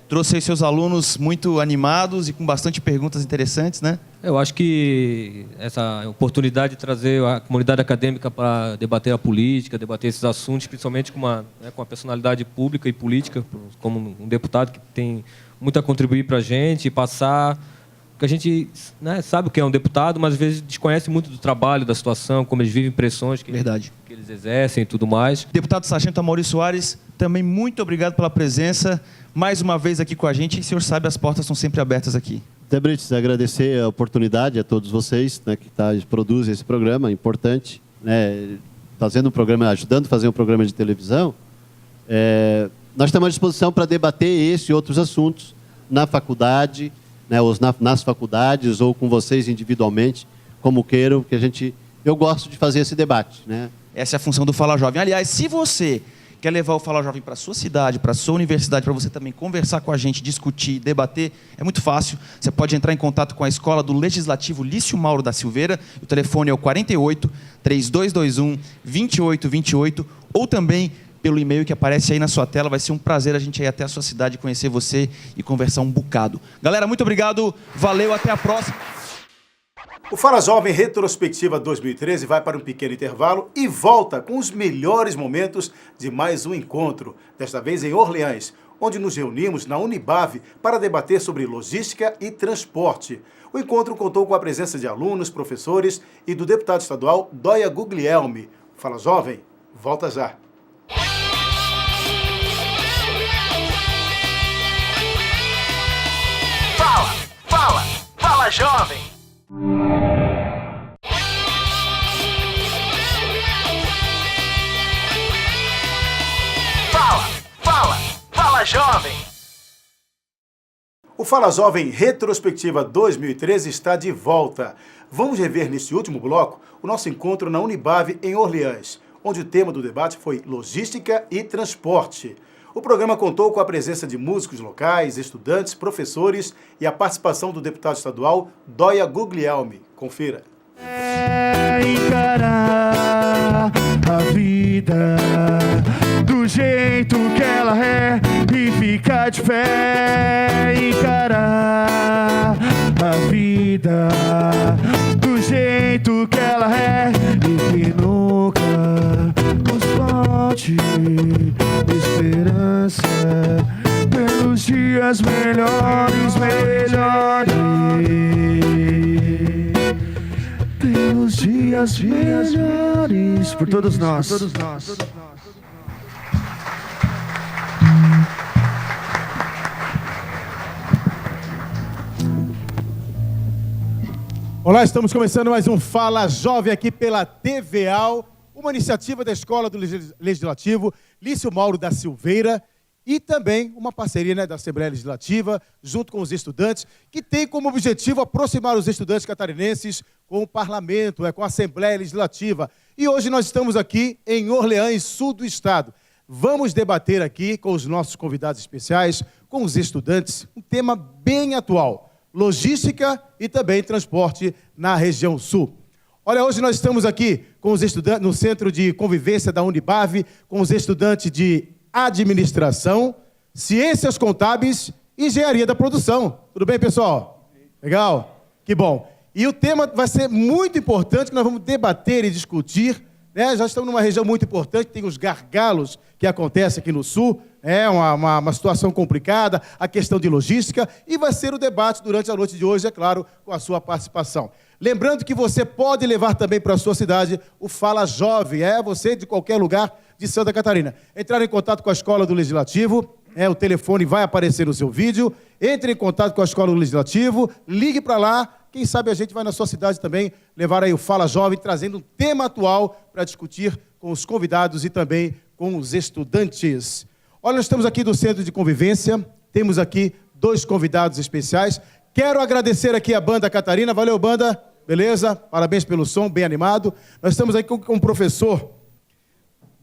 Trouxe aí seus alunos muito animados e com bastante perguntas interessantes, né? Eu acho que essa oportunidade de trazer a comunidade acadêmica para debater a política, debater esses assuntos, principalmente com a personalidade pública e política, como um deputado que tem muito a contribuir para a gente, passar... Porque a gente, né, sabe o que é um deputado, mas às vezes desconhece muito do trabalho, da situação, como eles vivem, pressões que eles exercem e tudo mais. Deputado Sargento Amaury Soares, também muito obrigado pela presença, mais uma vez aqui com a gente. E o senhor sabe, as portas são sempre abertas aqui. Debrites, agradecer a oportunidade a todos vocês, né, que produzem esse programa importante, né, fazendo um programa, ajudando a fazer um programa de televisão. nós estamos à disposição para debater esse e outros assuntos na faculdade, né, nas faculdades ou com vocês individualmente, como queiram, porque eu gosto de fazer esse debate, né? Essa é a função do Fala Jovem. Aliás, se você quer levar o Fala Jovem para a sua cidade, para a sua universidade, para você também conversar com a gente, discutir, debater, é muito fácil. Você pode entrar em contato com a Escola do Legislativo Lício Mauro da Silveira. O telefone é o 48-3221-2828, ou também pelo e-mail que aparece aí na sua tela. Vai ser um prazer a gente ir até a sua cidade, conhecer você e conversar um bocado. Galera, muito obrigado, valeu, até a próxima. O Fala Jovem Retrospectiva 2013 vai para um pequeno intervalo e volta com os melhores momentos de mais um encontro, desta vez em Orleans, onde nos reunimos na Unibave para debater sobre logística e transporte. O encontro contou com a presença de alunos, professores e do deputado estadual Dóia Guglielmi. Fala Jovem, volta já. Fala Jovem! Fala Jovem! O Fala Jovem Retrospectiva 2013 está de volta. Vamos rever nesse último bloco o nosso encontro na Unibave em Orleans, onde o tema do debate foi logística e transporte. O programa contou com a presença de músicos locais, estudantes, professores e a participação do deputado estadual Dóia Guglielmi. Confira. Encarar a vida do jeito que ela é e ficar de pé. Encarar a vida do jeito que ela é e que nunca nos falte esperança pelos dias melhores. Pelos dias melhores por todos nós. Olá, estamos começando mais um Fala Jovem aqui pela TVA, uma iniciativa da Escola do Legislativo Lício Mauro da Silveira e também uma parceria, né, da Assembleia Legislativa junto com os estudantes, que tem como objetivo aproximar os estudantes catarinenses com o Parlamento, com a Assembleia Legislativa. E hoje nós estamos aqui em Orleans, sul do estado. Vamos debater aqui com os nossos convidados especiais, com os estudantes, um tema bem atual: logística e também transporte na região sul. Olha, hoje nós estamos aqui com os estudantes no Centro de Convivência da Unibave, com os estudantes de Administração, Ciências Contábeis e Engenharia da Produção. Tudo bem, pessoal? Legal? Que bom. E o tema vai ser muito importante, que nós vamos debater e discutir, né? Já estamos numa região muito importante, tem os gargalos que acontecem aqui no Sul, é uma situação complicada, a questão de logística, e vai ser o debate durante a noite de hoje, é claro, com a sua participação. Lembrando que você pode levar também para a sua cidade o Fala Jovem, você de qualquer lugar de Santa Catarina. Entrar em contato com a Escola do Legislativo, o telefone vai aparecer no seu vídeo, entre em contato com a Escola do Legislativo, ligue para lá, quem sabe a gente vai na sua cidade também levar aí o Fala Jovem, trazendo um tema atual para discutir com os convidados e também com os estudantes. Olha, nós estamos aqui do Centro de Convivência, temos aqui 2 convidados especiais. Quero agradecer aqui a Banda Catarina, valeu, banda, beleza? Parabéns pelo som, bem animado. Nós estamos aqui com o professor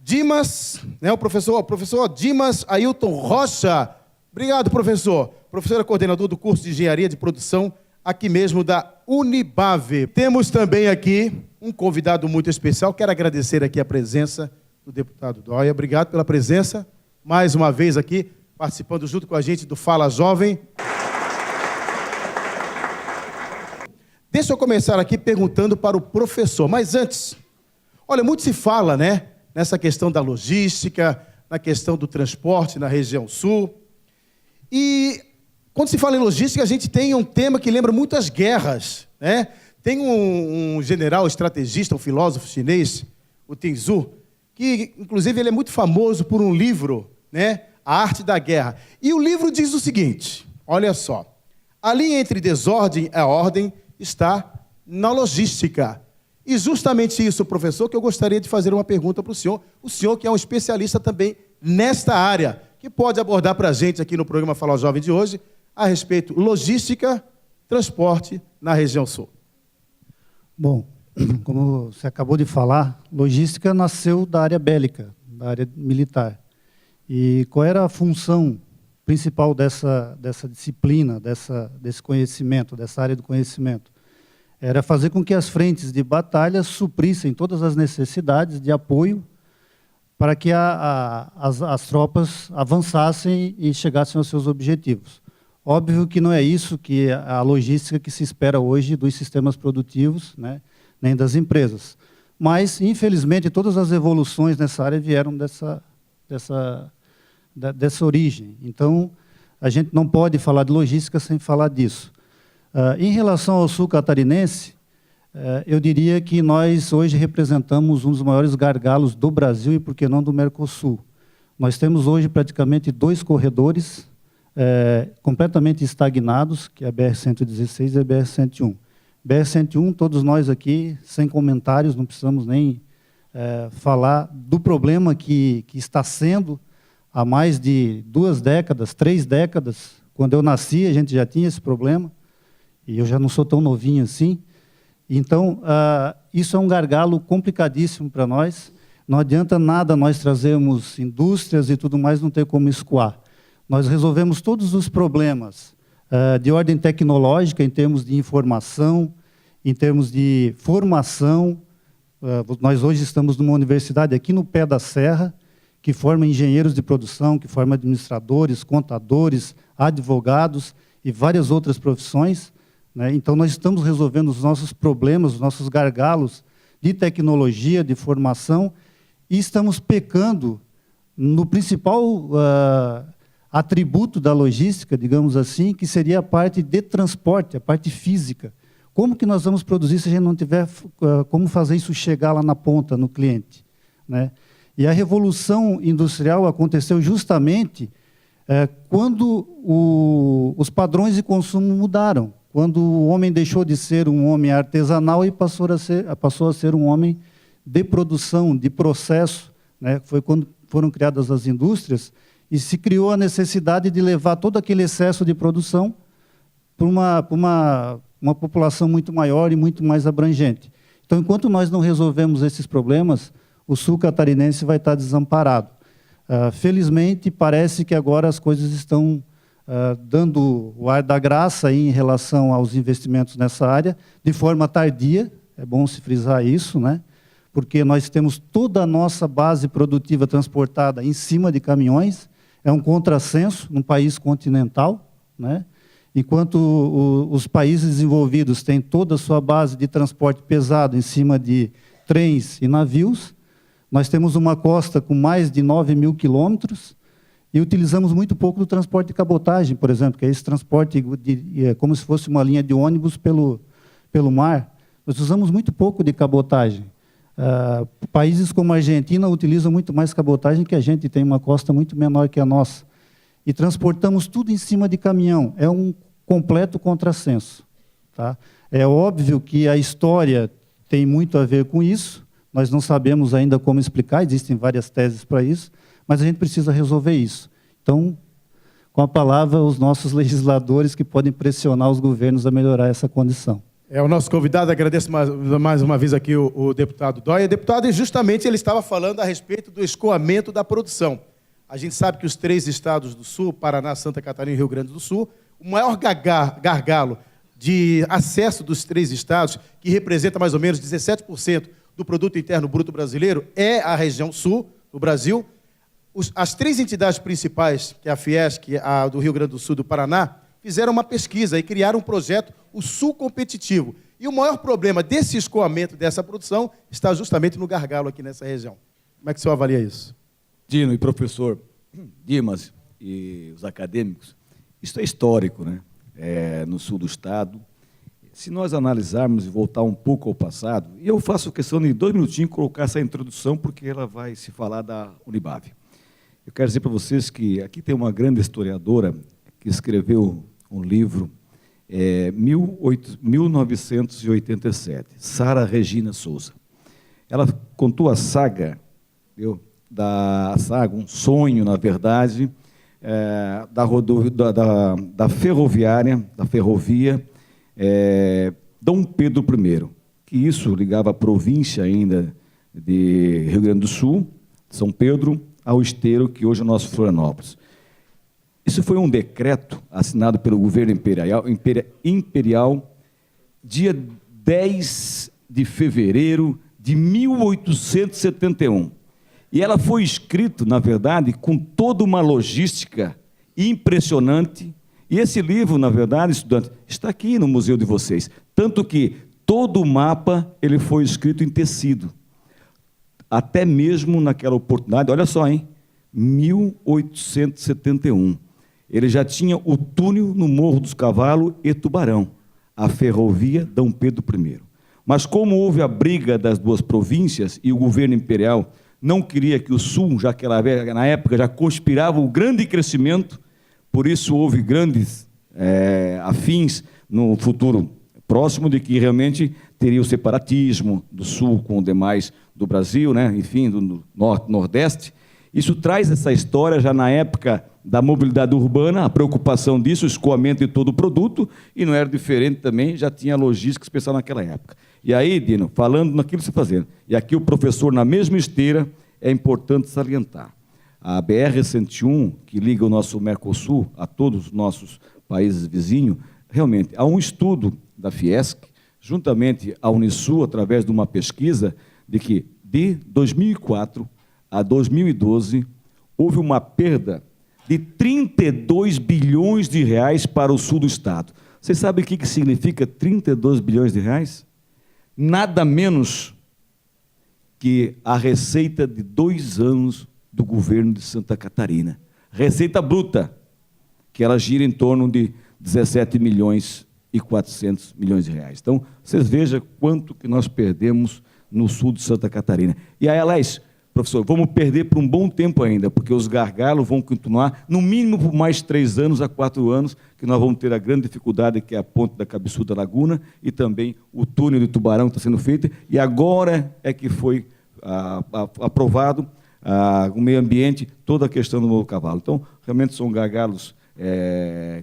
Dimas, né, o professor Dimas Ailton Rocha. Obrigado, professor. Professor é coordenador do curso de Engenharia de Produção, aqui mesmo da Unibave. Temos também aqui um convidado muito especial. Quero agradecer aqui a presença do deputado Dóia. Obrigado pela presença, mais uma vez aqui, participando junto com a gente do Fala Jovem. Deixa eu começar aqui perguntando para o professor, mas antes, olha, muito se fala, né, nessa questão da logística, na questão do transporte na região sul. E quando se fala em logística, a gente tem um tema que lembra muito as guerras, né? Tem um general estrategista, um filósofo chinês, o Sun Tzu, que inclusive ele é muito famoso por um livro, né, A Arte da Guerra. E o livro diz o seguinte, olha só: a linha entre desordem e ordem está na logística. E justamente isso, professor, que eu gostaria de fazer uma pergunta para o senhor que é um especialista também nesta área, que pode abordar para a gente aqui no programa Fala Jovem de hoje a respeito logística, transporte na região sul. Bom, como você acabou de falar, logística nasceu da área bélica, da área militar. E qual era a função principal dessa disciplina, desse conhecimento, dessa área do conhecimento? Era fazer com que as frentes de batalha suprissem todas as necessidades de apoio para que as tropas avançassem e chegassem aos seus objetivos. Óbvio que não é isso que a logística que se espera hoje dos sistemas produtivos, né, nem das empresas. Mas, infelizmente, todas as evoluções nessa área vieram dessa origem. Então, a gente não pode falar de logística sem falar disso. Em relação ao sul catarinense, eu diria que nós hoje representamos um dos maiores gargalos do Brasil e, por que não, do Mercosul. Nós temos hoje praticamente 2 corredores completamente estagnados, que é a BR-116 e a BR-101. BR-101, todos nós aqui, sem comentários, não precisamos nem falar do problema que está sendo há mais de 2 décadas, 3 décadas. Quando eu nasci, a gente já tinha esse problema, e eu já não sou tão novinho assim. Então, isso é um gargalo complicadíssimo para nós. Não adianta nada nós trazermos indústrias e tudo mais, não ter como escoar. Nós resolvemos todos os problemas de ordem tecnológica, em termos de informação, em termos de formação. Nós hoje estamos numa universidade aqui no pé da serra, que forma engenheiros de produção, que forma administradores, contadores, advogados e várias outras profissões. Então, nós estamos resolvendo os nossos problemas, os nossos gargalos de tecnologia, de formação, e estamos pecando no principal atributo da logística, digamos assim, que seria a parte de transporte, a parte física. Como que nós vamos produzir se a gente não tiver como fazer isso chegar lá na ponta, no cliente, né? E a revolução industrial aconteceu justamente quando os padrões de consumo mudaram. Quando o homem deixou de ser um homem artesanal e passou a ser um homem de produção, de processo, né? Foi quando foram criadas as indústrias e se criou a necessidade de levar todo aquele excesso de produção para uma população muito maior e muito mais abrangente. Então, enquanto nós não resolvemos esses problemas, o sul catarinense vai estar desamparado. Felizmente, parece que agora as coisas estão dando o ar da graça em relação aos investimentos nessa área, de forma tardia, é bom se frisar isso, né? Porque nós temos toda a nossa base produtiva transportada em cima de caminhões, é um contrassenso num país continental, né? Enquanto os países desenvolvidos têm toda a sua base de transporte pesado em cima de trens e navios, nós temos uma costa com mais de 9.000 quilômetros, e utilizamos muito pouco do transporte de cabotagem, por exemplo, que é esse transporte como se fosse uma linha de ônibus pelo mar. Nós usamos muito pouco de cabotagem. Países como a Argentina utilizam muito mais cabotagem que a gente, tem uma costa muito menor que a nossa. E transportamos tudo em cima de caminhão. É um completo contrassenso. Tá? É óbvio que a história tem muito a ver com isso. Nós não sabemos ainda como explicar, existem várias teses para isso, mas a gente precisa resolver isso. Então, com a palavra, os nossos legisladores que podem pressionar os governos a melhorar essa condição. O nosso convidado, agradeço mais uma vez aqui o deputado Dóia. Deputado, justamente ele estava falando a respeito do escoamento da produção. A gente sabe que os 3 estados do Sul, Paraná, Santa Catarina e Rio Grande do Sul, o maior gargalo de acesso dos 3 estados, que representa mais ou menos 17% do produto interno bruto brasileiro, é a região sul do Brasil. As 3 entidades principais, que é a Fiesc, a do Rio Grande do Sul e do Paraná, fizeram uma pesquisa e criaram um projeto, o Sul Competitivo. E o maior problema desse escoamento dessa produção está justamente no gargalo aqui nessa região. Como é que o senhor avalia isso? Dino e professor Dimas e os acadêmicos, isso é histórico, né? No sul do estado. Se nós analisarmos e voltar um pouco ao passado, e eu faço questão de 2 minutinhos colocar essa introdução, porque ela vai se falar da Unibave. Eu quero dizer para vocês que aqui tem uma grande historiadora que escreveu um livro, 1987, Sara Regina Souza. Ela contou a saga, um sonho, na verdade, da ferrovia Dom Pedro I, que isso ligava a província ainda de Rio Grande do Sul, São Pedro, ao Esteiro, que hoje é o nosso Florianópolis. Isso foi um decreto assinado pelo governo imperial dia 10 de fevereiro de 1871. E ela foi escrita, na verdade, com toda uma logística impressionante. E esse livro, na verdade, estudante, está aqui no museu de vocês. Tanto que todo o mapa ele foi escrito em tecido. Até mesmo naquela oportunidade, olha só, hein? 1871. Ele já tinha o túnel no Morro dos Cavalos e Tubarão, a ferrovia Dom Pedro I. Mas como houve a briga das duas províncias e o governo imperial não queria que o Sul, já que ela, na época já conspirava o grande crescimento, por isso houve grandes afins no futuro próximo de que realmente teria o separatismo do Sul com o demais do Brasil, né? Enfim, do Norte, Nordeste. Isso traz essa história já na época da mobilidade urbana, a preocupação disso, o escoamento de todo o produto, e não era diferente também, já tinha logística especial naquela época. E aí, Dino, falando naquilo que você está fazendo, e aqui o professor na mesma esteira, é importante salientar. A BR-101, que liga o nosso Mercosul a todos os nossos países vizinhos, realmente, há um estudo da Fiesc, juntamente à Unisul, através de uma pesquisa, de que de 2004 a 2012, houve uma perda de 32 bilhões de reais para o sul do estado. Vocês sabem o que significa 32 bilhões de reais? Nada menos que a receita de 2 anos do governo de Santa Catarina. Receita bruta, que ela gira em torno de 17 milhões e 400 milhões de reais. Então, vocês vejam quanto que nós perdemos no sul de Santa Catarina. E aí, aliás, professor, vamos perder por um bom tempo ainda, porque os gargalos vão continuar, no mínimo por mais 3 anos a 4 anos, que nós vamos ter a grande dificuldade, que é a ponte da Cabeçuda Laguna, e também o túnel de Tubarão que está sendo feito, e agora é que foi aprovado o meio ambiente, toda a questão do Morro do Cavalo. Então, realmente são gargalos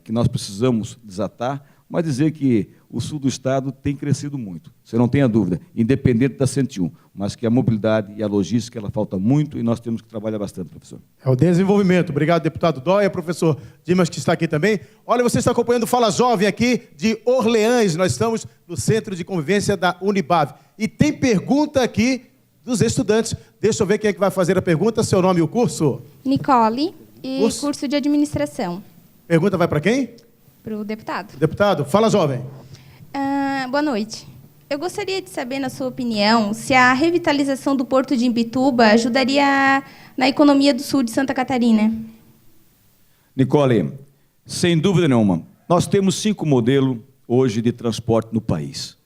que nós precisamos desatar, mas dizer que o sul do estado tem crescido muito, você não tenha dúvida, independente da 101, mas que a mobilidade e a logística, ela falta muito e nós temos que trabalhar bastante, professor. É o desenvolvimento. Obrigado, deputado Dóia, professor Dimas, que está aqui também. Olha, você está acompanhando o Fala Jovem aqui de Orleans, nós estamos no Centro de Convivência da Unibave. E tem pergunta aqui dos estudantes. Deixa eu ver quem é que vai fazer a pergunta, seu nome e o curso. Nicole, e curso de administração. Pergunta vai para quem? Para o deputado. Deputado, fala, jovem. Boa noite. Eu gostaria de saber, na sua opinião, se a revitalização do Porto de Imbituba ajudaria na economia do sul de Santa Catarina. Nicole, sem dúvida nenhuma, nós temos 5 modelos hoje de transporte no país.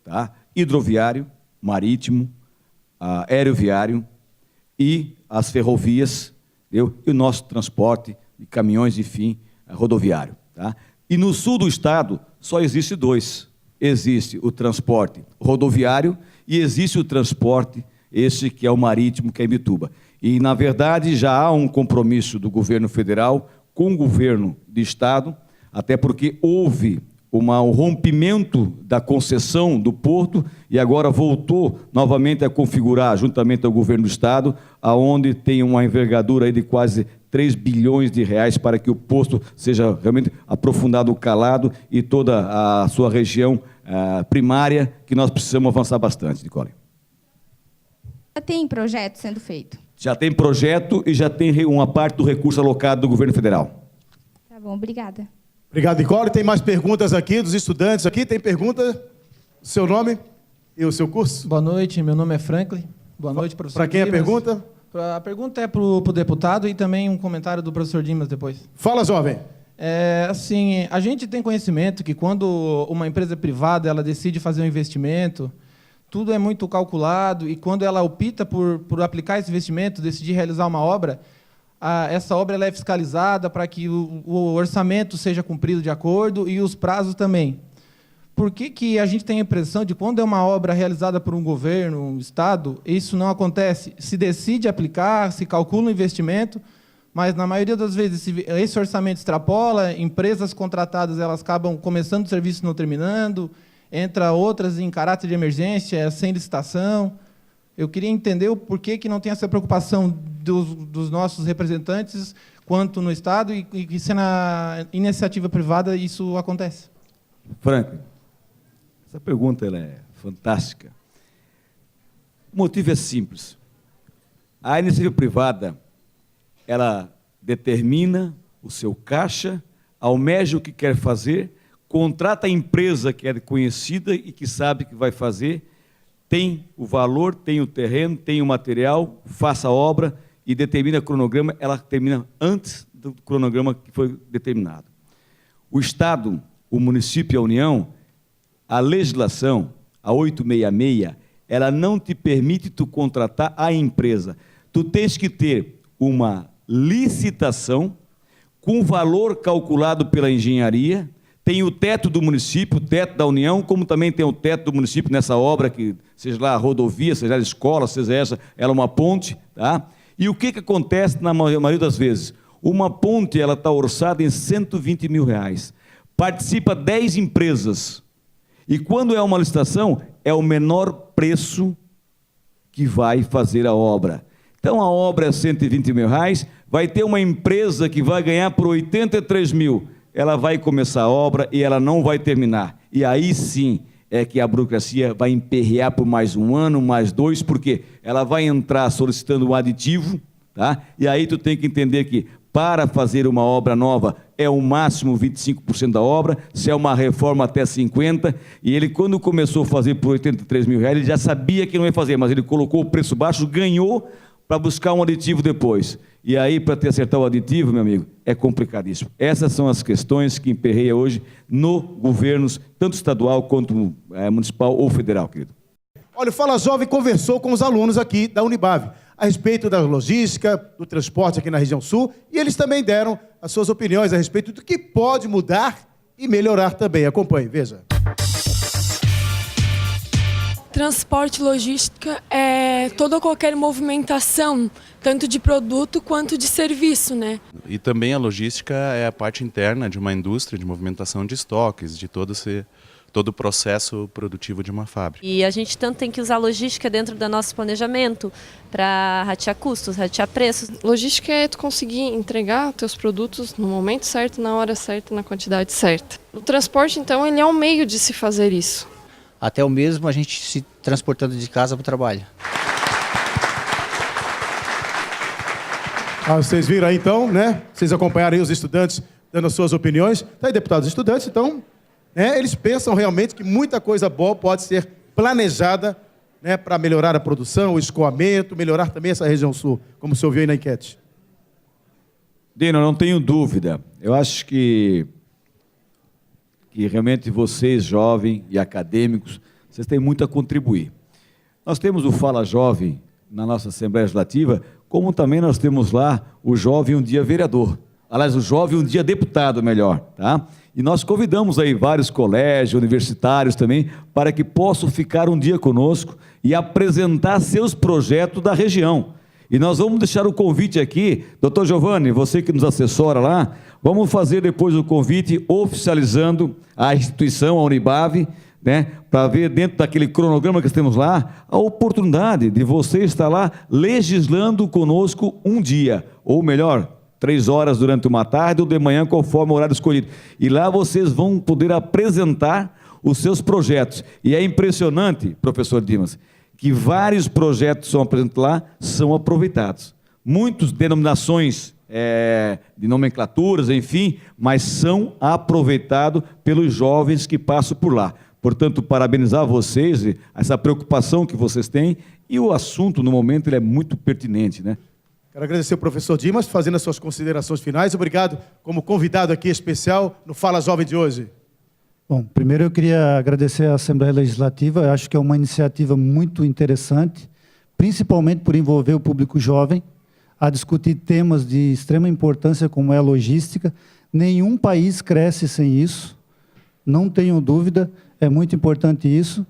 Tá? Hidroviário, marítimo, aeroviário e as ferrovias, entendeu? E o nosso transporte de caminhões, enfim, rodoviário. Tá? E no sul do estado só existe 2. Existe o transporte rodoviário e existe o transporte, esse que é o marítimo, que é Imbituba. E, na verdade, já há um compromisso do governo federal com o governo de estado, até porque houve um rompimento da concessão do porto e agora voltou novamente a configurar, juntamente ao governo do estado, aonde tem uma envergadura aí de quase 3 bilhões de reais para que o posto seja realmente aprofundado, calado, e toda a sua região primária, que nós precisamos avançar bastante, Nicole. Já tem projeto sendo feito? Já tem projeto e já tem uma parte do recurso alocado do governo federal. Tá bom, obrigada. Obrigado, Nicole. Tem mais perguntas aqui dos estudantes aqui? Tem pergunta? Seu nome e o seu curso? Boa noite, meu nome é Franklin. Boa noite, professor Para quem Dimas. é a pergunta? A pergunta é para o deputado e também um comentário do professor Dimas depois. Fala, jovem. Assim, a gente tem conhecimento que quando uma empresa privada ela decide fazer um investimento, tudo é muito calculado, e quando ela opta por aplicar esse investimento, decidir realizar uma obra, essa obra ela é fiscalizada para que o orçamento seja cumprido de acordo e os prazos também. Por que a gente tem a impressão de que, quando é uma obra realizada por um governo, um estado, isso não acontece? Se decide aplicar, se calcula o investimento, mas na maioria das vezes esse orçamento extrapola, empresas contratadas elas acabam começando o serviço e não terminando, entra outras em caráter de emergência, sem licitação. Eu queria entender o porquê que não tem essa preocupação dos nossos representantes quanto no Estado e se na iniciativa privada isso acontece. Franklin, essa pergunta ela é fantástica. O motivo é simples. A iniciativa privada, ela determina o seu caixa, almeja o que quer fazer, contrata a empresa que é conhecida e que sabe que vai fazer, tem o valor, tem o terreno, tem o material, faça a obra e determina o cronograma, ela termina antes do cronograma que foi determinado. O Estado, o município e a União, a legislação, a 866, ela não te permite tu contratar a empresa. Tu tens que ter uma licitação com valor calculado pela engenharia, tem o teto do município, o teto da União, como também tem o teto do município nessa obra, que seja lá a rodovia, seja a escola, seja ela uma ponte. Tá? E o que acontece na maioria das vezes? Uma ponte está orçada em R$120 mil. Participa 10 empresas. E quando é uma licitação, é o menor preço que vai fazer a obra. Então, a obra é R$120 mil, vai ter uma empresa que vai ganhar por 83 mil. Ela vai começar a obra e ela não vai terminar. E aí sim é que a burocracia vai emperrear por mais um ano, mais 2, porque ela vai entrar solicitando um aditivo, tá? E aí tu tem que entender que para fazer uma obra nova é o máximo 25% da obra, se é uma reforma até 50%, e ele quando começou a fazer por 83 mil reais, ele já sabia que não ia fazer, mas ele colocou o preço baixo, ganhou para buscar um aditivo depois. E aí, para te acertar o aditivo, meu amigo, é complicadíssimo. Essas são as questões que emperreiam hoje no governos, tanto estadual quanto municipal ou federal, querido. Olha, o Fala Jovem conversou com os alunos aqui da Unibave a respeito da logística, do transporte aqui na região sul, e eles também deram as suas opiniões a respeito do que pode mudar e melhorar também. Acompanhe, veja. Transporte e logística é toda ou qualquer movimentação, tanto de produto quanto de serviço, né? E também a logística é a parte interna de uma indústria de movimentação de estoques, de todo o processo produtivo de uma fábrica. E a gente tanto tem que usar logística dentro do nosso planejamento para ratear custos, ratear preços. Logística é tu conseguir entregar teus produtos no momento certo, na hora certa, na quantidade certa. O transporte, então, ele é um meio de se fazer isso. Até o mesmo a gente se transportando de casa para o trabalho. Vocês viram aí então, né? Vocês acompanharam aí os estudantes dando as suas opiniões. Tá aí, deputados e estudantes, então, eles pensam realmente que muita coisa boa pode ser planejada, né, para melhorar a produção, o escoamento, melhorar também essa região sul, como o senhor viu aí na enquete. Dino, não tenho dúvida. Eu acho que realmente vocês, jovens e acadêmicos, vocês têm muito a contribuir. Nós temos o Fala Jovem na nossa Assembleia Legislativa, como também nós temos lá o Jovem um Dia Vereador. Aliás, o Jovem um Dia Deputado, melhor. Tá? E nós convidamos aí vários colégios, universitários também, para que possam ficar um dia conosco e apresentar seus projetos da região. E nós vamos deixar o convite aqui, doutor Giovanni, você que nos assessora lá, vamos fazer depois o convite oficializando a instituição, a Unibave, né, para ver dentro daquele cronograma que temos lá, a oportunidade de você estar lá legislando conosco um dia, ou melhor, 3 horas durante uma tarde ou de manhã, conforme o horário escolhido. E lá vocês vão poder apresentar os seus projetos. E é impressionante, professor Dimas, que vários projetos são apresentados lá, são aproveitados. Muitas denominações de nomenclaturas, enfim, mas são aproveitados pelos jovens que passam por lá. Portanto, parabenizar vocês, essa preocupação que vocês têm, e o assunto, no momento, ele é muito pertinente, né? Quero agradecer ao professor Dimas, fazendo as suas considerações finais. Obrigado como convidado aqui especial no Fala Jovem de hoje. Bom, primeiro eu queria agradecer à Assembleia Legislativa. Eu acho que é uma iniciativa muito interessante, principalmente por envolver o público jovem a discutir temas de extrema importância, como é a logística. Nenhum país cresce sem isso, não tenho dúvida, é muito importante isso.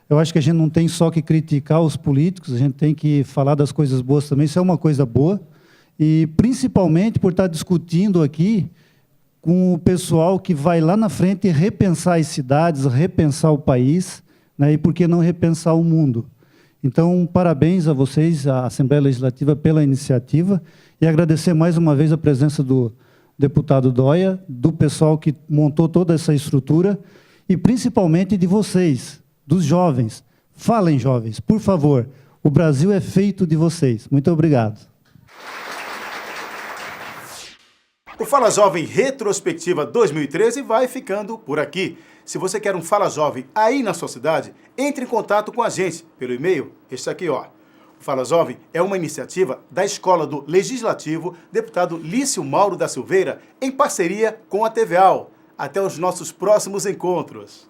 Eu acho que a gente não tem só que criticar os políticos, a gente tem que falar das coisas boas também, isso é uma coisa boa. e principalmente por estar discutindo aqui com o pessoal que vai lá na frente repensar as cidades, repensar o país, né, e por que não repensar o mundo. Então, parabéns a vocês, a Assembleia Legislativa, pela iniciativa, e agradecer mais uma vez a presença do deputado Dóia, do pessoal que montou toda essa estrutura, e principalmente de vocês, dos jovens. Falem, jovens, por favor. O Brasil é feito de vocês. Muito obrigado. O Fala Jovem Retrospectiva 2013 vai ficando por aqui. Se você quer um Fala Jovem aí na sua cidade, entre em contato com a gente pelo e-mail, este aqui, ó. O Fala Jovem é uma iniciativa da Escola do Legislativo, deputado Lício Mauro da Silveira, em parceria com a TVAL. Até os nossos próximos encontros.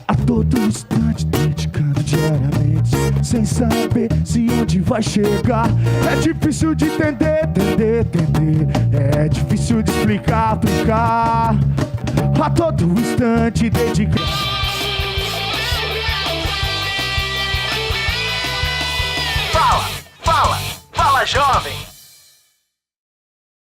A todo instante, dedicando diariamente, sem saber se onde vai chegar. É difícil de entender. É difícil de explicar. A todo instante, dedicando. Fala, jovem!